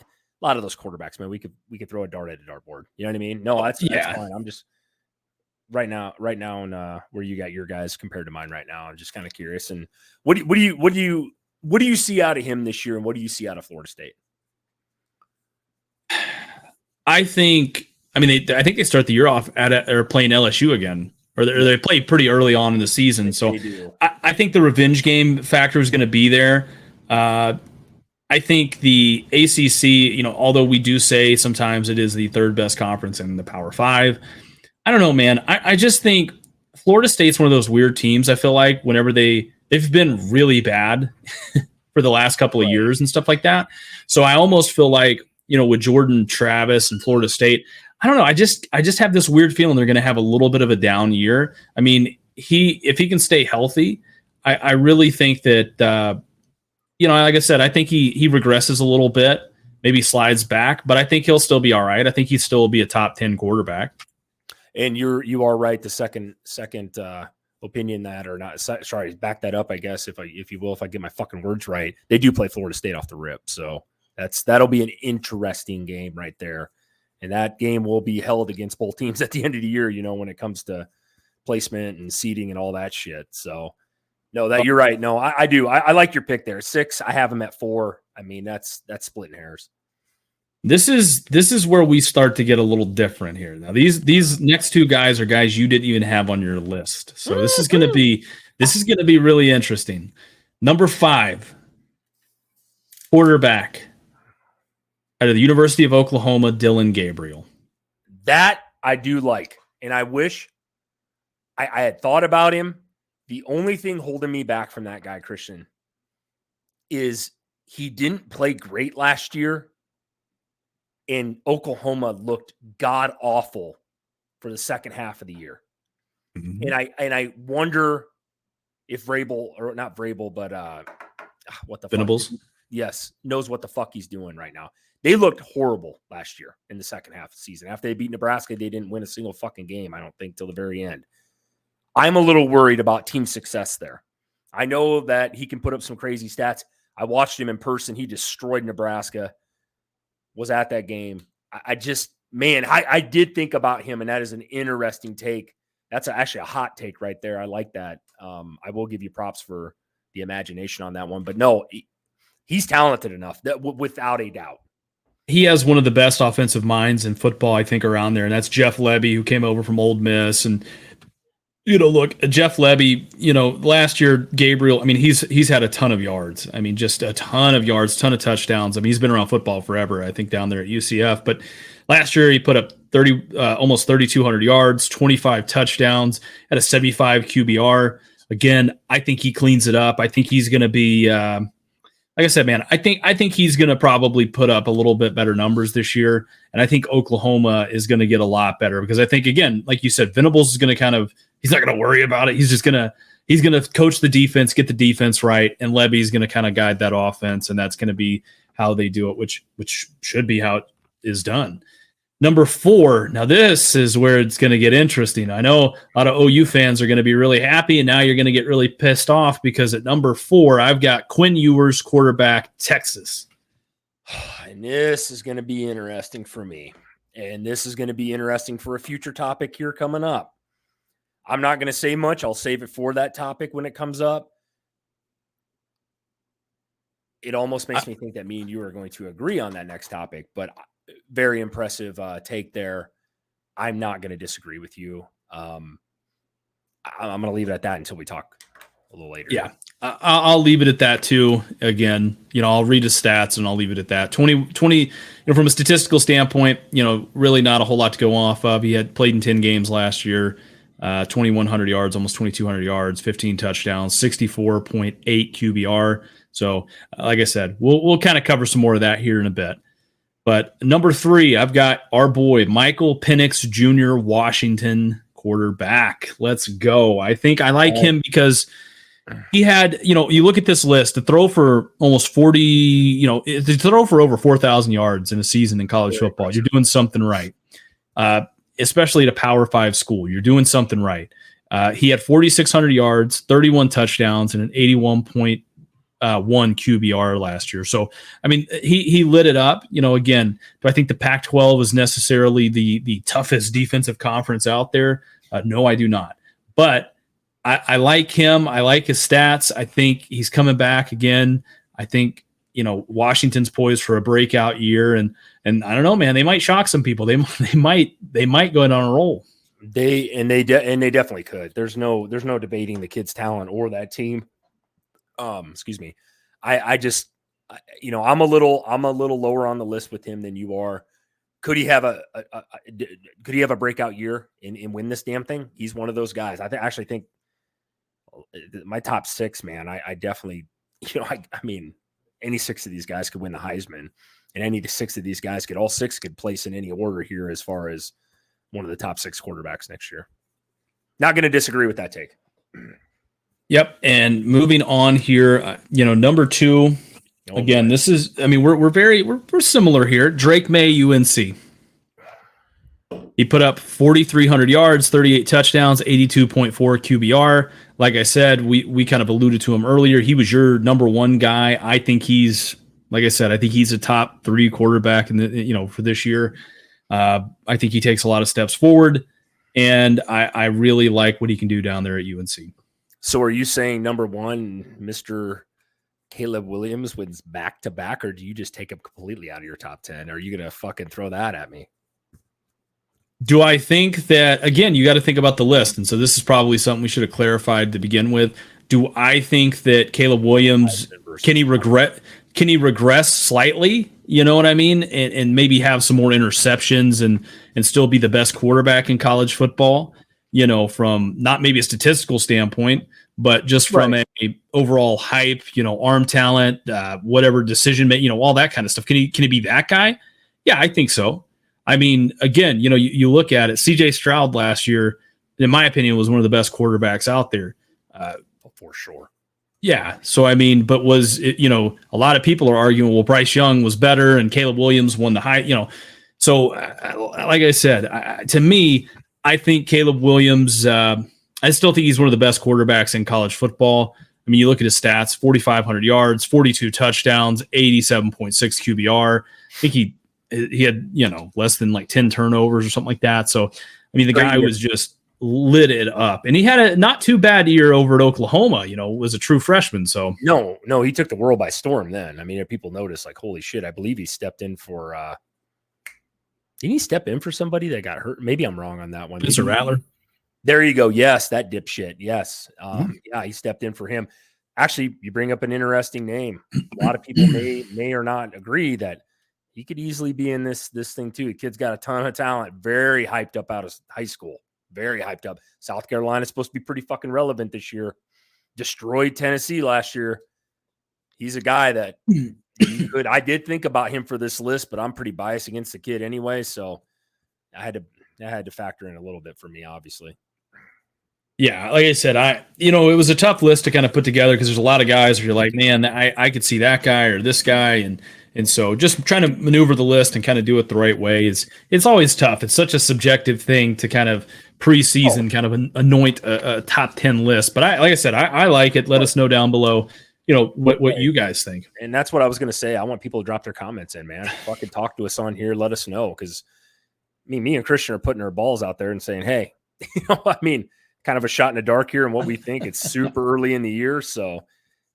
lot of those quarterbacks, man, we could throw a dart at a dartboard. You know what I mean? No, that's fine. I'm just right now, where you got your guys compared to mine right now. I'm just kind of curious. And what do you see out of him this year, and what do you see out of Florida State? I think they start the year off or playing LSU again, or they play pretty early on in the season. So I think the revenge game factor is going to be there. I think the ACC, although we do say sometimes it is the 3rd best conference in the Power 5, I don't know, man. I just think Florida State's one of those weird teams. I feel like whenever they've been really bad for the last couple of years and stuff like that. So I almost feel like, with Jordan Travis and Florida State, I don't know. I just have this weird feeling they're going to have a little bit of a down year. I mean, if he can stay healthy, I really think that, like I said, I think he regresses a little bit, maybe slides back, but I think he'll still be all right. I think he still will be a top 10 quarterback. And you are right. The second opinion that, or not, sorry, back that up, I guess, if you will, if I get my fucking words right, they do play Florida State off the rip. So that'll be an interesting game right there. And that game will be held against both teams at the end of the year, when it comes to placement and seeding and all that shit. So no, that you're right. No, I do. I like your pick there. 6, I have him at 4. I mean, that's splitting hairs. This is where we start to get a little different here. Now, these next 2 guys are guys you didn't even have on your list. So this is going to be really interesting. Number 5, quarterback out of the University of Oklahoma, Dylan Gabriel. That I do like. And I wish I had thought about him. The only thing holding me back from that guy, Christian, is he didn't play great last year. And Oklahoma looked god awful for the second half of the year. Mm-hmm. And I wonder if Vrabel, or not Vrabel, but what the Venables? Fuck? Yes, knows what the fuck he's doing right now. They looked horrible last year in the second half of the season. After they beat Nebraska, they didn't win a single fucking game, I don't think, till the very end. I'm a little worried about team success there. I know that he can put up some crazy stats. I watched him in person. He destroyed Nebraska, was at that game. I did think about him, and that is an interesting take. That's actually a hot take right there. I like that. I will give you props for the imagination on that one. But no, he's talented enough, that without a doubt. He has one of the best offensive minds in football, I think, around there, and that's Jeff Lebby, who came over from Ole Miss. And look, Jeff Lebby, last year, Gabriel, I mean, he's had a ton of yards. I mean, just a ton of yards, ton of touchdowns. I mean, he's been around football forever, I think, down there at UCF. But last year, he put up almost 3,200 yards, 25 touchdowns, at a 75 QBR. Again, I think he cleans it up. I think he's going to be, like I said, man, I think he's going to probably put up a little bit better numbers this year. And I think Oklahoma is going to get a lot better, because I think, again, like you said, Venables is going to he's not going to worry about it. He's just going to coach the defense, get the defense right. And Levy's going to kind of guide that offense. And that's going to be how they do it, which should be how it is done. Number 4. Now this is where it's going to get interesting. I know a lot of OU fans are going to be really happy, and now you're going to get really pissed off, because at number 4, I've got Quinn Ewers, quarterback, Texas. And this is going to be interesting for me. And this is going to be interesting for a future topic here coming up. I'm not going to say much. I'll save it for that topic when it comes up. It almost makes me think that me and you are going to agree on that next topic, but very impressive take there. I'm not going to disagree with you. I'm going to leave it at that until we talk a little later. Yeah. I'll leave it at that too. Again, I'll read his stats and I'll leave it at that. 20, from a statistical standpoint, really not a whole lot to go off of. He had played in 10 games last year, 2,100 yards, almost 2,200 yards, 15 touchdowns, 64.8 QBR. So, like I said, we'll kind of cover some more of that here in a bit. But number 3, I've got our boy, Michael Penix Jr., Washington quarterback. Let's go. I think I like him because he had, you look at this list, to throw for almost 40, to throw for over 4,000 yards in a season in college football, you're doing something right. Especially at a Power 5 school, you're doing something right. He had 4,600 yards, 31 touchdowns, and an 81.1 QBR last year. So, I mean, he lit it up. Again, do I think the Pac-12 is necessarily the toughest defensive conference out there? No, I do not. But I like him. I like his stats. I think he's coming back again. I think, Washington's poised for a breakout year, and I don't know, man, they might shock some people. They might go on a roll. They definitely could. There's no debating the kid's talent or that team. Excuse me. I'm a little lower on the list with him than you are. Could he have a breakout year and win this damn thing? He's one of those guys. I actually think my top 6, man. I definitely, I mean, any 6 of these guys could win the Heisman, and any 6 of these guys all 6 could place in any order here as far as one of the top 6 quarterbacks next year. Not going to disagree with that take. Yep. And moving on here, number 2, again, this is, I mean, we're similar here. Drake May, UNC. He put up 4,300 yards, 38 touchdowns, 82.4 QBR. Like I said, we kind of alluded to him earlier. He was your number 1 guy. I think he's a top 3 quarterback in the, for this year. I think he takes a lot of steps forward, and I really like what he can do down there at UNC. So are you saying number 1, Mr. Caleb Williams wins back-to-back, or do you just take him completely out of your top 10? Are you going to fucking throw that at me? Do I think that, again, you got to think about the list. And so this is probably something we should have clarified to begin with. Do I think that Caleb Williams, can he regress slightly? You know what I mean? And maybe have some more interceptions and still be the best quarterback in college football, from not maybe a statistical standpoint, but just from a overall hype, arm talent, whatever decision making, all that kind of stuff. Can he be that guy? Yeah, I think so. I mean, again, you look at it, CJ Stroud last year, in my opinion, was one of the best quarterbacks out there. For sure. Yeah. So, I mean, but was it, a lot of people are arguing, well, Bryce Young was better and Caleb Williams won the high, So, like I said, to me, I think Caleb Williams, I still think he's one of the best quarterbacks in college football. I mean, you look at his stats, 4,500 yards, 42 touchdowns, 87.6 QBR. I think he had, less than like 10 turnovers or something like that. So, I mean, the guy was just lit it up, and he had a not too bad year over at Oklahoma, was a true freshman. So no, he took the world by storm then. I mean, people noticed like, holy shit, I believe he stepped in for, didn't he step in for somebody that got hurt? Maybe I'm wrong on that one. Mr. Rattler. There you go. Yes. That dipshit. Yes. Yeah, he stepped in for him. Actually, you bring up an interesting name. A lot of people may or not agree that he could easily be in this thing too. The kid's got a ton of talent, very hyped up out of high school, very hyped up. South Carolina's supposed to be pretty fucking relevant this year. Destroyed Tennessee last year. He's a guy that could. I did think about him for this list, but I'm pretty biased against the kid anyway, so I had to factor in a little bit for me, obviously. Yeah, like I said, it was a tough list to kind of put together because there's a lot of guys where you're like, man, I could see that guy or this guy, and so just trying to maneuver the list and kind of do it the right way it's always tough. It's such a subjective thing to kind of preseason kind of anoint a top 10 list. But like I said, I like it. Let us know down below, what you guys think. And that's what I was going to say. I want people to drop their comments in, man. Fucking talk to us on here. Let us know, because me and Christian are putting our balls out there and saying, hey, kind of a shot in the dark here and what we think. It's super early in the year. So,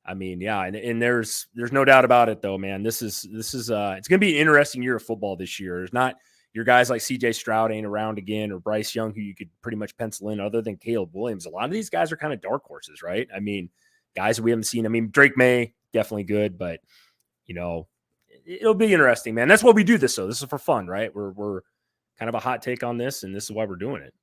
yeah. And there's no doubt about it though, man. This is it's going to be an interesting year of football this year. There's not, your guys like CJ Stroud ain't around again, or Bryce Young, who you could pretty much pencil in other than Caleb Williams. A lot of these guys are kind of dark horses, right? I mean, guys we haven't seen. I mean, Drake May, definitely good, but, it'll be interesting, man. That's why we do this, though. This is for fun, right? We're kind of a hot take on this, and this is why we're doing it.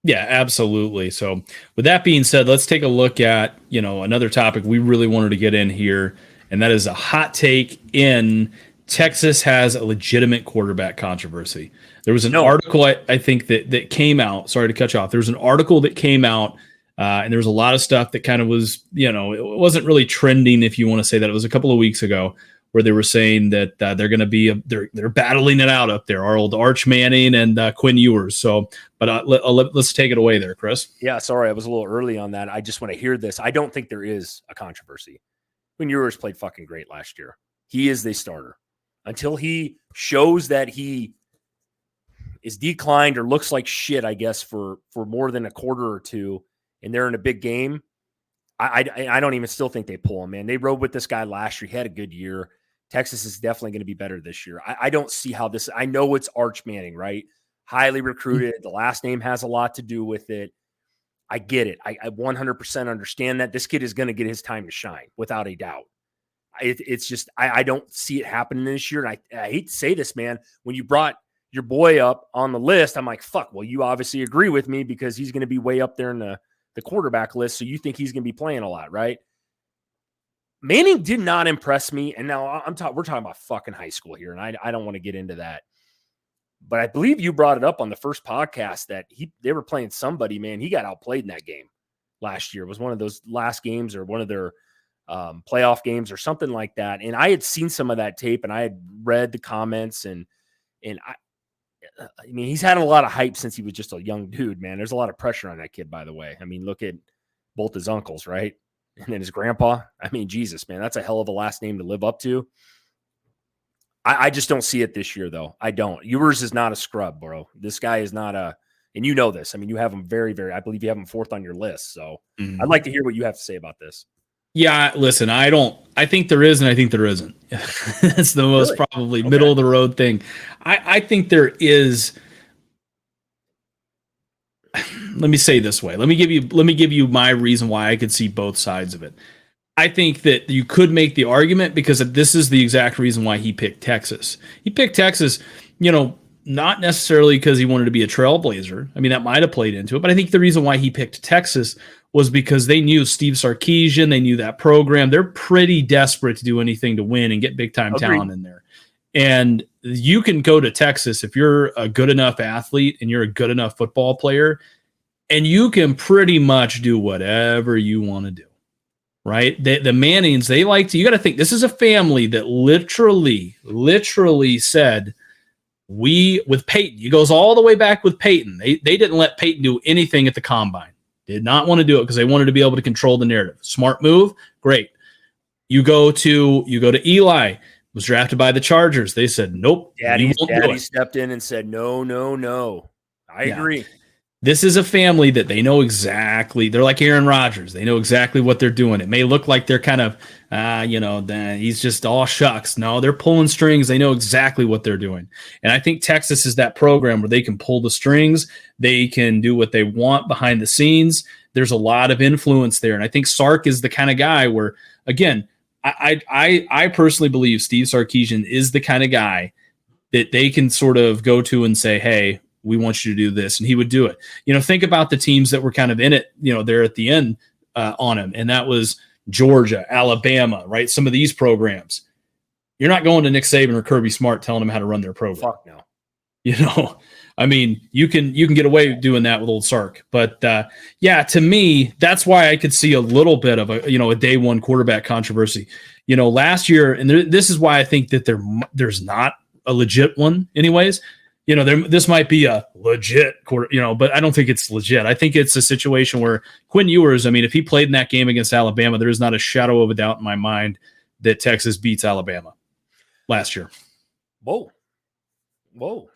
Yeah, absolutely. So with that being said, let's take a look at, another topic we really wanted to get in here, and that is a hot take in Texas has a legitimate quarterback controversy. There was an article, I think, that came out. Sorry to cut you off. There was an article that came out, and there was a lot of stuff that kind of was, it wasn't really trending, if you want to say that. It was a couple of weeks ago where they were saying that they're going to be, they're battling it out up there, our old Arch Manning and Quinn Ewers. So, but let's take it away there, Chris. Yeah, sorry, I was a little early on that. I just want to hear this. I don't think there is a controversy. Quinn Ewers played fucking great last year. He is the starter. Until he shows that he is declined or looks like shit, I guess, for more than a quarter or two, and they're in a big game, I don't even still think they pull him, man. They rode with this guy last year. He had a good year. Texas is definitely going to be better this year. I don't see how this – I know it's Arch Manning, right? Highly recruited. The last name has a lot to do with it. I get it. I 100% understand that. This kid is going to get his time to shine, without a doubt. It's just I don't see it happening this year. And I hate to say this, man. When you brought your boy up on the list, I'm like, fuck, well, you obviously agree with me because he's going to be way up there in the quarterback list. So you think he's going to be playing a lot, right? Manning did not impress me. And now we're talking about fucking high school here, and I don't want to get into that. But I believe you brought it up on the first podcast that they were playing somebody, man. He got outplayed in that game last year. It was one of those last games or one of their playoff games or something like that. And I had seen some of that tape, and I had read the comments, and I mean, he's had a lot of hype since he was just a young dude, man. There's a lot of pressure on that kid, by the way. I mean, look at both his uncles, right? And then his grandpa. I mean, Jesus, man, that's a hell of a last name to live up to. I just don't see it this year, though. I don't. Ewers is not a scrub, bro. This guy is not and you know this. I mean, you have him very, very, I believe you have him fourth on your list. So I'd like to hear what you have to say about this. Yeah, listen, I think there is, and I think there isn't. It's the most probably middle of the road thing. I think there is. Let me say it this way. Let me give you my reason why I could see both sides of it. I think that you could make the argument because this is the exact reason why he picked Texas. He picked Texas, not necessarily because he wanted to be a trailblazer. I mean, that might have played into it, but I think the reason why he picked Texas was because they knew Steve Sarkisian, they knew that program. They're pretty desperate to do anything to win and get big-time talent in there. And you can go to Texas if you're a good enough athlete and you're a good enough football player, and you can pretty much do whatever you want to do, right? The Mannings, you got to think, this is a family that literally said, with Peyton, it goes all the way back with Peyton. They didn't let Peyton do anything at the combine. Did not want to do it because they wanted to be able to control the narrative. Smart move, great. You go to Eli, was drafted by the Chargers. They said, nope. Daddy stepped in and said, no. I agree. This is a family that they know exactly. They're like Aaron Rodgers. They know exactly what they're doing. It may look like they're kind of, he's just all shucks. No, they're pulling strings. They know exactly what they're doing. And I think Texas is that program where they can pull the strings. They can do what they want behind the scenes. There's a lot of influence there. And I think Sark is the kind of guy where, again, I personally believe Steve Sarkisian is the kind of guy that they can sort of go to and say, hey, we want you to do this. And he would do it. Think about the teams that were kind of in it, there at the end on him. And that was Georgia, Alabama, right? Some of these programs. You're not going to Nick Saban or Kirby Smart telling them how to run their program. Fuck no. I mean, you can get away doing that with old Sark. But to me, that's why I could see a little bit of a day one quarterback controversy. Last year, and this is why I think that there's not a legit one anyways. This might be a legit quarter, but I don't think it's legit. I think it's a situation where Quinn Ewers, I mean, if he played in that game against Alabama, there is not a shadow of a doubt in my mind that Texas beats Alabama last year. Whoa.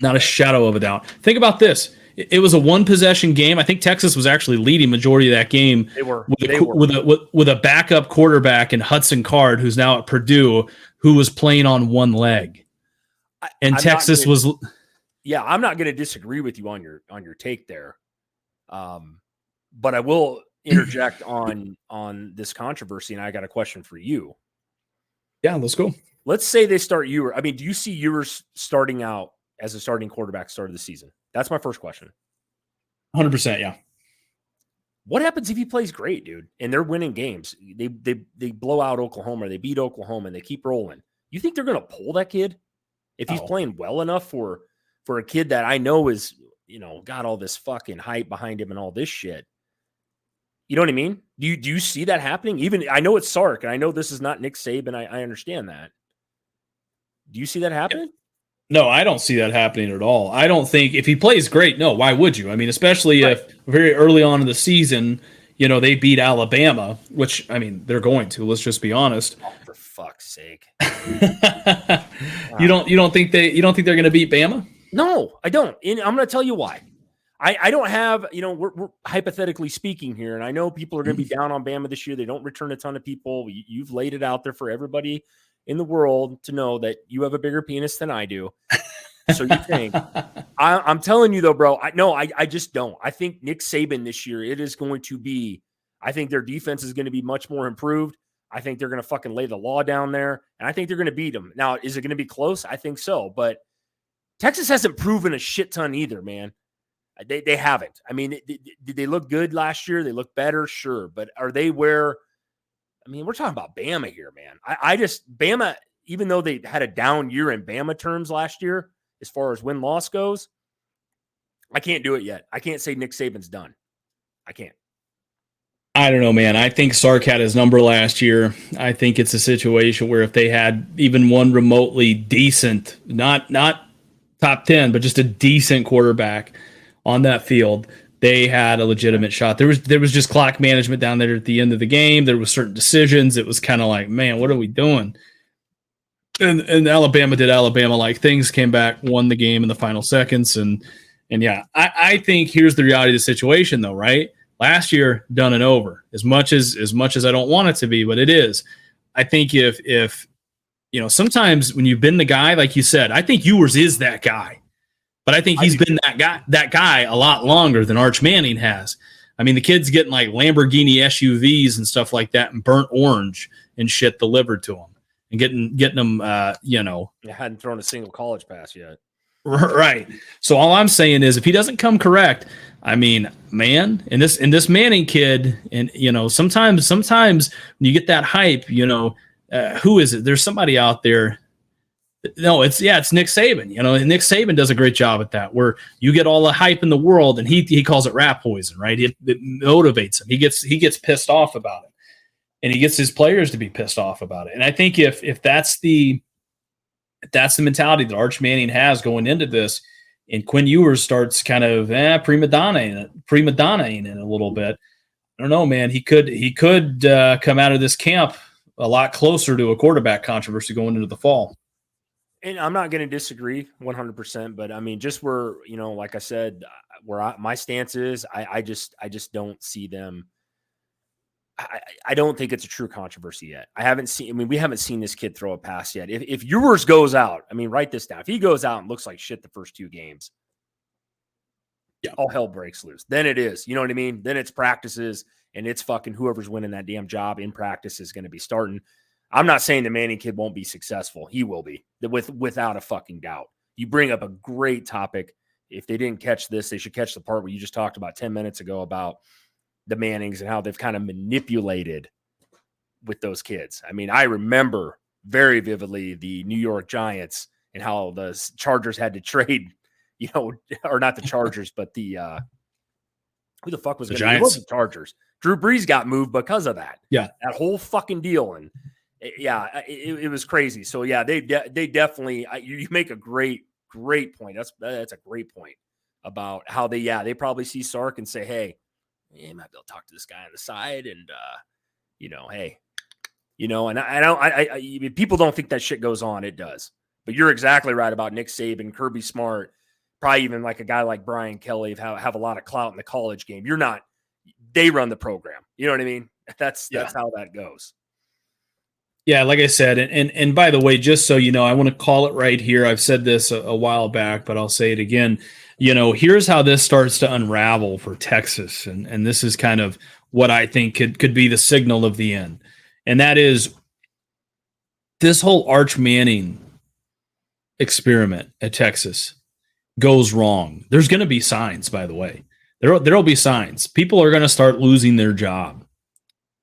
Not a shadow of a doubt. Think about this. It was a one-possession game. I think Texas was actually leading majority of that game. They were. With a backup quarterback in Hudson Card, who's now at Purdue, who was playing on one leg. And Texas was Yeah, I'm not going to disagree with you on your take there. But I will interject on this controversy, and I got a question for you. Yeah, let's go. Let's say they start Ewers. I mean, do you see Ewers starting out as a starting quarterback start of the season? That's my first question. 100%, yeah. What happens if he plays great, dude, and they're winning games? They blow out Oklahoma, or they beat Oklahoma, and they keep rolling. You think they're going to pull that kid if he's playing well enough for a kid that I know is, got all this fucking hype behind him and all this shit? You know what I mean? Do you see that happening? Even I know it's Sark, and I know this is not Nick Saban. I understand that. Do you see that happening? No, I don't see that happening at all. I don't think if he plays great, no, why would you? I mean, especially if very early on in the season, they beat Alabama, which, I mean, they're going to, let's just be honest. Oh, for fuck's sake. You don't think they're going to beat Bama? No, I don't. And I'm going to tell you why. I don't have, we're hypothetically speaking here, and I know people are going to be down on Bama this year. They don't return a ton of people. You've laid it out there for everybody in the world to know that you have a bigger penis than I do. So you think. I'm telling you, though, bro, I just don't. I think Nick Saban this year, it is going to be, I think their defense is going to be much more improved. I think they're going to fucking lay the law down there, and I think they're going to beat them. Now, is it going to be close? I think so, but Texas hasn't proven a shit ton either, man. They haven't. I mean, did they look good last year? They look better, sure. But are they where – I mean, we're talking about Bama here, man. Bama, even though they had a down year in Bama terms last year, as far as win-loss goes, I can't do it yet. I can't say Nick Saban's done. I can't. I don't know, man. I think Sark had his number last year. I think it's a situation where if they had even one remotely decent, not top 10, but just a decent quarterback on that field, they had a legitimate shot. There was just clock management down there at the end of the game. There was certain decisions. It was kind of like, man, what are we doing? And Alabama did Alabama-like things, came back, won the game in the final seconds. And yeah, I think here's the reality of the situation, though, right? Last year, done and over. As much as I don't want it to be, but it is. I think if sometimes when you've been the guy, like you said, I think Ewers is that guy. But I think he's been that guy a lot longer than Arch Manning has. I mean, the kid's getting like Lamborghini SUVs and stuff like that and burnt orange and shit delivered to him and getting them, I hadn't thrown a single college pass yet. Right. So all I'm saying is if he doesn't come correct, I mean, man, and this Manning kid, and, sometimes when you get that hype, who is it? There's somebody out there. No, it's Nick Saban. Nick Saban does a great job at that, where you get all the hype in the world, and he calls it rat poison, right? It motivates him. He gets pissed off about it, and he gets his players to be pissed off about it. And I think if that's the mentality that Arch Manning has going into this, and Quinn Ewers starts kind of prima donnaing it a little bit, I don't know, man. He could come out of this camp a lot closer to a quarterback controversy going into the fall. And I'm not going to disagree 100%, but I mean, just where, like I said, my stance is, I just don't see them. I don't think it's a true controversy yet. We haven't seen this kid throw a pass yet. If Ewers goes out, I mean, write this down. If he goes out and looks like shit the first two games, all hell breaks loose. Then it is, you know what I mean? Then it's practices, and it's fucking whoever's winning that damn job in practice is going to be starting. I'm not saying the Manning kid won't be successful. He will be, without a fucking doubt. You bring up a great topic. If they didn't catch this, they should catch the part where you just talked about 10 minutes ago about the Mannings and how they've kind of manipulated with those kids. I mean, I remember very vividly the New York Giants and how the Chargers had to trade, or not the Chargers, but the who the fuck was the Giants? It wasn't the Chargers. Drew Brees got moved because of that. Yeah, that whole fucking deal. And it was crazy. So yeah, they definitely. You make a great point. That's a great point about how they probably see Sark and say, hey, you might be able to talk to this guy on the side, and hey, and I people don't think that shit goes on. It does. But you're exactly right about Nick Saban, Kirby Smart, probably even like a guy like Brian Kelly have a lot of clout in the college game. You're not. They run the program. You know what I mean? That's how that goes. Yeah, like I said, and by the way, just so you know, I want to call it right here. I've said this a while back, but I'll say it again. Here's how this starts to unravel for Texas, and this is kind of what I think could be the signal of the end, and that is this whole Arch Manning experiment at Texas goes wrong. There's going to be signs, by the way. There'll be signs. People are going to start losing their job.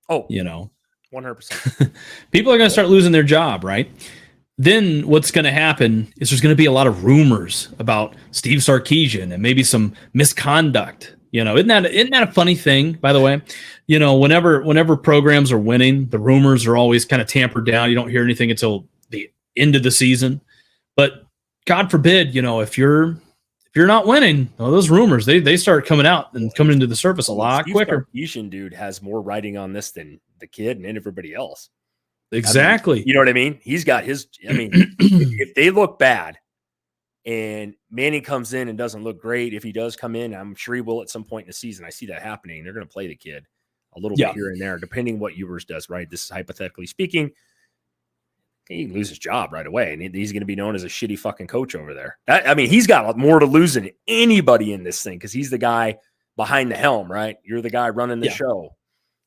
Oh, 100%. People are going to start losing their job, right? Then what's going to happen is there's going to be a lot of rumors about Steve Sarkisian and maybe some misconduct. Isn't that a funny thing, by the way? Whenever programs are winning, the rumors are always kind of tampered down. You don't hear anything until the end of the season. But God forbid, if you're not winning, well, those rumors they start coming out and coming into the surface a lot quicker. Sarkisian, dude, has more writing on this than the kid and everybody else. Exactly. You know what I mean? He's got his. I mean, if they look bad, and Manning comes in and doesn't look great, if he does come in, I'm sure he will at some point in the season. I see that happening. They're going to play the kid a little bit here and there, depending what Ewers does. Right? This is hypothetically speaking. He can lose his job right away, and he's going to be known as a shitty fucking coach over there. He's got more to lose than anybody in this thing because he's the guy behind the helm, right? You're the guy running the show,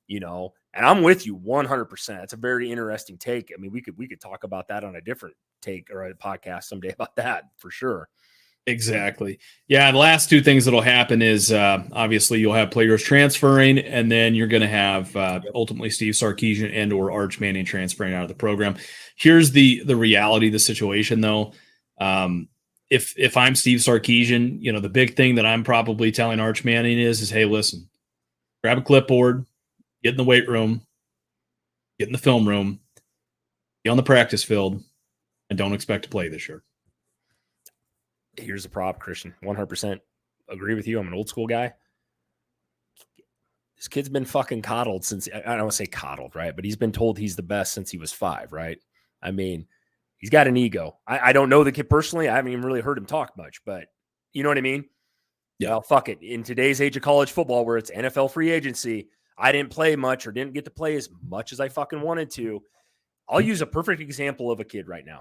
And I'm with you 100%. It's a very interesting take. I mean, we could talk about that on a different take or a podcast someday about that for sure. Exactly. Yeah. The last two things that'll happen is obviously you'll have players transferring, and then you're going to have ultimately Steve Sarkisian and or Arch Manning transferring out of the program. Here's the reality of the situation, though. If I'm Steve Sarkisian, the big thing that I'm probably telling Arch Manning is hey, listen, grab a clipboard, get in the weight room, get in the film room, be on the practice field, and don't expect to play this year. Here's the prop, Christian. 100% agree with you. I'm an old school guy. This kid's been fucking coddled since, I don't want to say coddled, right? But he's been told he's the best since he was 5, right? I mean, he's got an ego. I don't know the kid personally. I haven't even really heard him talk much, but you know what I mean? Yeah. Well, fuck it. In today's age of college football where it's NFL free agency, I didn't play much or didn't get to play as much as I fucking wanted to. I'll use a perfect example of a kid right now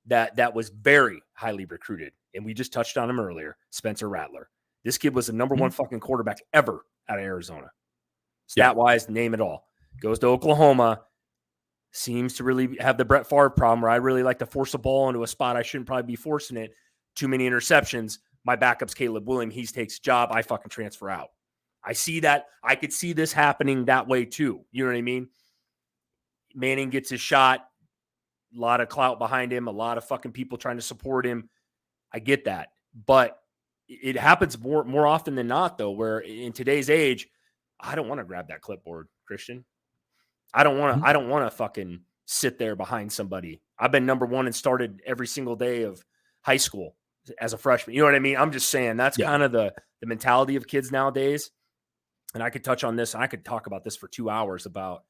that was very highly recruited. And we just touched on him earlier, Spencer Rattler. This kid was the number one fucking quarterback ever out of Arizona. Stat-wise, name it all. Goes to Oklahoma, seems to really have the Brett Favre problem where I really like to force a ball into a spot I shouldn't probably be forcing it. Too many interceptions. My backup's Caleb Williams. He takes job. I fucking transfer out. I see that. I could see this happening that way too. You know what I mean? Manning gets his shot. A lot of clout behind him. A lot of fucking people trying to support him. I get that. But it happens more often than not, though, where in today's age, I don't want to grab that clipboard, Christian. I don't want to fucking sit there behind somebody. I've been number one and started every single day of high school as a freshman. You know what I mean? I'm just saying that's kind of the mentality of kids nowadays. And I could touch on this, and I could talk about this for 2 hours about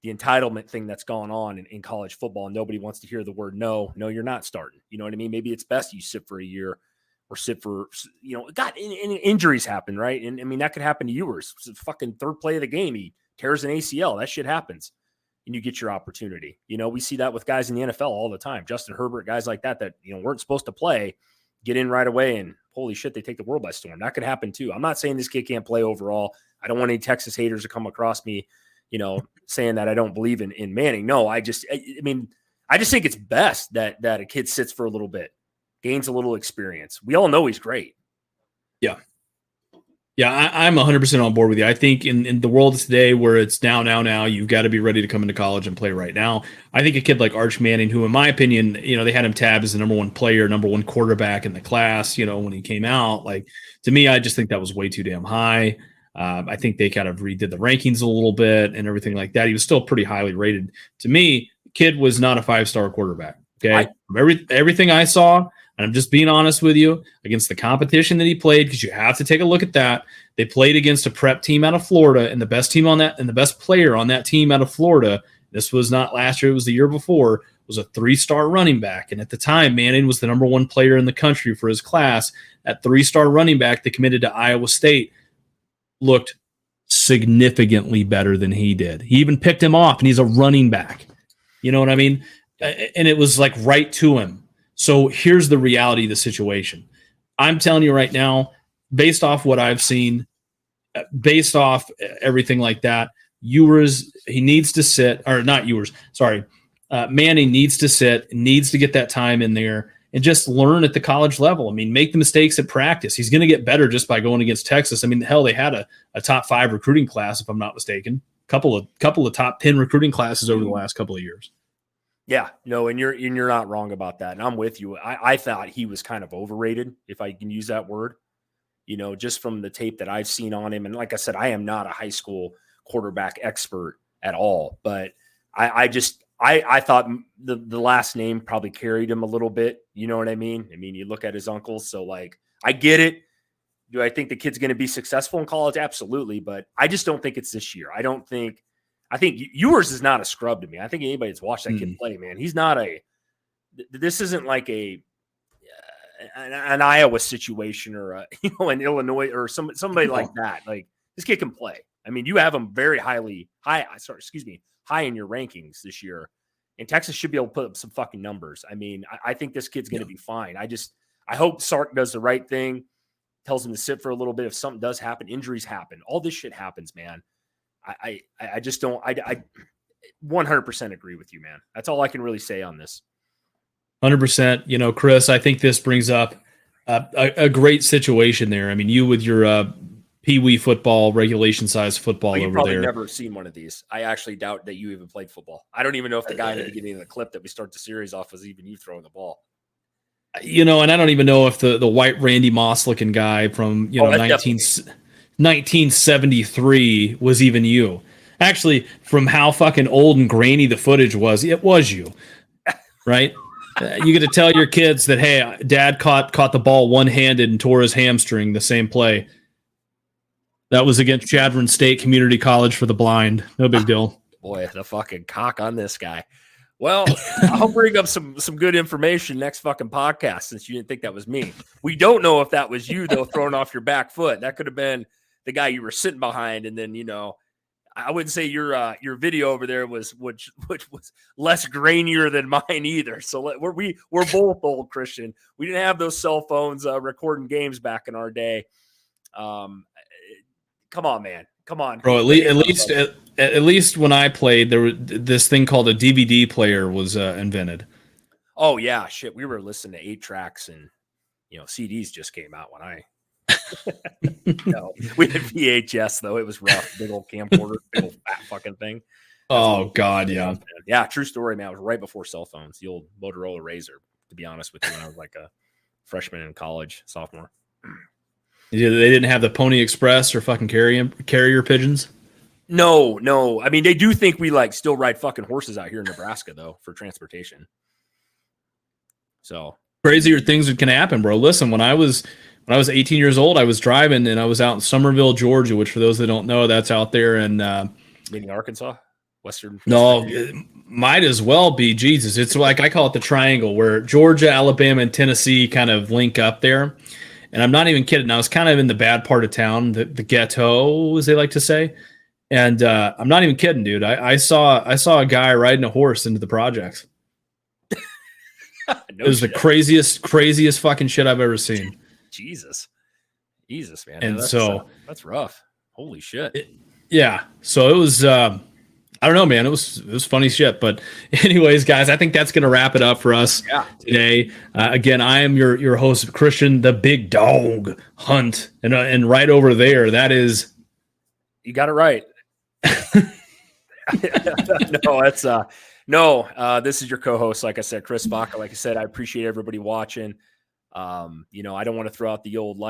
the entitlement thing that's gone on in college football. Nobody wants to hear the word no, you're not starting. You know what I mean? Maybe it's best you sit for a year or sit for, God, injuries happen, right? And I mean, that could happen to Ewers. It's the fucking third play of the game. He tears an ACL. That shit happens. And you get your opportunity. We see that with guys in the NFL all the time. Justin Herbert, guys like that, weren't supposed to play, get in right away, and holy shit, they take the world by storm. That could happen too. I'm not saying this kid can't play overall. I don't want any Texas haters to come across me, saying that I don't believe in Manning. No, I just think it's best that a kid sits for a little bit, gains a little experience. We all know he's great. Yeah. Yeah, I'm 100% on board with you. I think in the world today where it's now, you've got to be ready to come into college and play right now. I think a kid like Arch Manning, who in my opinion, they had him tabbed as the number one player, number one quarterback in the class, when he came out. Like, to me, I just think that was way too damn high. I think they kind of redid the rankings a little bit and everything like that. He was still pretty highly rated. To me, the kid was not a 5-star quarterback. Okay. From everything I saw, and I'm just being honest with you, against the competition that he played, because you have to take a look at that. They played against a prep team out of Florida, and the best team on that, and the best player on that team out of Florida, this was not last year, it was the year before, was a 3-star running back. And at the time, Manning was the number one player in the country for his class. That 3-star running back that committed to Iowa State looked significantly better than he did. He even picked him off, and he's a running back. You know what I mean? And it was like right to him. So here's the reality of the situation. I'm telling you right now, based off what I've seen, based off everything like that, Ewers, he needs to sit, or not Ewers, sorry. Manning needs to sit, needs to get that time in there and just learn at the college level. I mean, make the mistakes at practice. He's going to get better just by going against Texas. I mean, hell, they had a top 5 recruiting class, if I'm not mistaken. Couple of top 10 recruiting classes over the last couple of years. Yeah, no, and you're not wrong about that. And I'm with you. I thought he was kind of overrated, if I can use that word, just from the tape that I've seen on him. And like I said, I am not a high school quarterback expert at all, but I thought the last name probably carried him a little bit. You know what I mean? I mean, you look at his uncles. So like, I get it. Do I think the kid's going to be successful in college? Absolutely. But I just don't think it's this year. I think Ewers is not a scrub to me. I think anybody that's watched that kid play, man, he's not this isn't like an Iowa situation or an Illinois or somebody like that. Like, this kid can play. I mean, you have him very high in your rankings this year, and Texas should be able to put up some fucking numbers. I mean, I think this kid's going to be fine. I hope Sark does the right thing, tells him to sit for a little bit. If something does happen, injuries happen. All this shit happens, man. I just don't. I 100% agree with you, man. That's all I can really say on this. 100%. Chris, I think this brings up a great situation there. I mean, you with your Pee Wee football, regulation size football over there. You've probably never seen one of these. I actually doubt that you even played football. I don't even know if the guy in the beginning of the clip that we start the series off was even you throwing the ball. And I don't even know if the white Randy Moss looking guy from 1973 was even you. Actually, from how fucking old and grainy the footage was, it was you, right? You get to tell your kids that, hey, Dad caught the ball one-handed and tore his hamstring the same play. That was against Chadron State Community College for the blind. No big deal. Boy, the fucking cock on this guy. Well, I'll bring up some good information next fucking podcast, since you didn't think that was me. We don't know if that was you, though, throwing off your back foot. That could have been the guy you were sitting behind, and then I wouldn't say your video over there was which was less grainier than mine either. So we're both old, Christian. We didn't have those cell phones recording games back in our day. Come on, man. Come on, bro. At least when I played, there was this thing called a DVD player was invented. Oh yeah, shit. We were listening to 8 tracks, and CDs just came out when I. No, we had VHS though. It was rough. Big old camcorder, big old fat fucking thing. Oh God, yeah, yeah. True story, man. It was right before cell phones. The old Motorola Razor. To be honest with you, when I was like a freshman in college, sophomore. Yeah, they didn't have the Pony Express or fucking carrier pigeons. No. I mean, they do think we still ride fucking horses out here in Nebraska though for transportation. So crazier things that can happen, bro. Listen, when I was 18 years old, I was driving and I was out in Somerville, Georgia, which for those that don't know, that's out there in meaning Arkansas, Western. No, it might as well be. Jesus, it's like I call it the triangle where Georgia, Alabama, and Tennessee kind of link up there. And I'm not even kidding. I was kind of in the bad part of town, the ghetto, as they like to say. And I'm not even kidding, dude. I saw a guy riding a horse into the projects. It was the craziest fucking shit I've ever seen. Jesus, man. And that's rough. Holy shit. Yeah. So it was, I don't know, man. It was funny shit. But anyways, guys, I think that's going to wrap it up for us today. Again, I am your host, Christian, the Big Dog Hunt. And right over there, that is. You got it right. This is your co-host, like I said, Chris Vacha. Like I said, I appreciate everybody watching. I don't want to throw out the old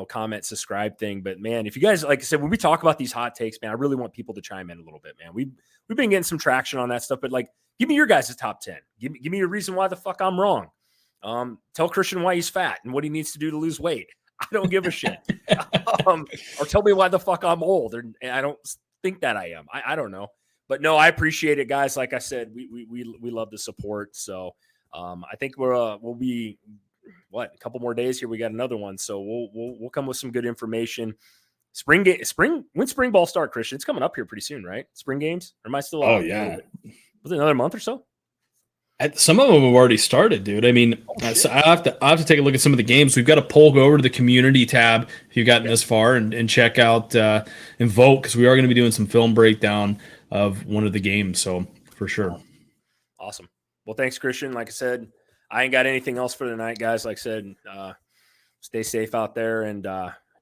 comment, subscribe thing, but man, if you guys, like I said, when we talk about these hot takes, man, I really want people to chime in a little bit, man. We've been getting some traction on that stuff, but give me your guys' top 10. Give me a reason why the fuck I'm wrong. Tell Christian why he's fat and what he needs to do to lose weight. I don't give a shit. Or tell me why the fuck I'm old. And I don't think that I am. I don't know, but no, I appreciate it, guys. Like I said, we love the support. So I think we'll be a couple more days here. We got another one. So we'll come with some good information. When spring ball start, Christian? It's coming up here pretty soon, right? Spring games? Or am I still? Oh yeah. Was it another month or so? Some of them have already started, dude. I mean, so I have to take a look at some of the games. We've got to pull go over to the community tab if you've gotten this far and check out and vote, because we are going to be doing some film breakdown of one of the games. So for sure. Awesome. Well, thanks, Christian. Like I said, I ain't got anything else for the night, guys. Like I said, stay safe out there and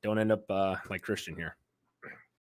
don't end up like Christian here.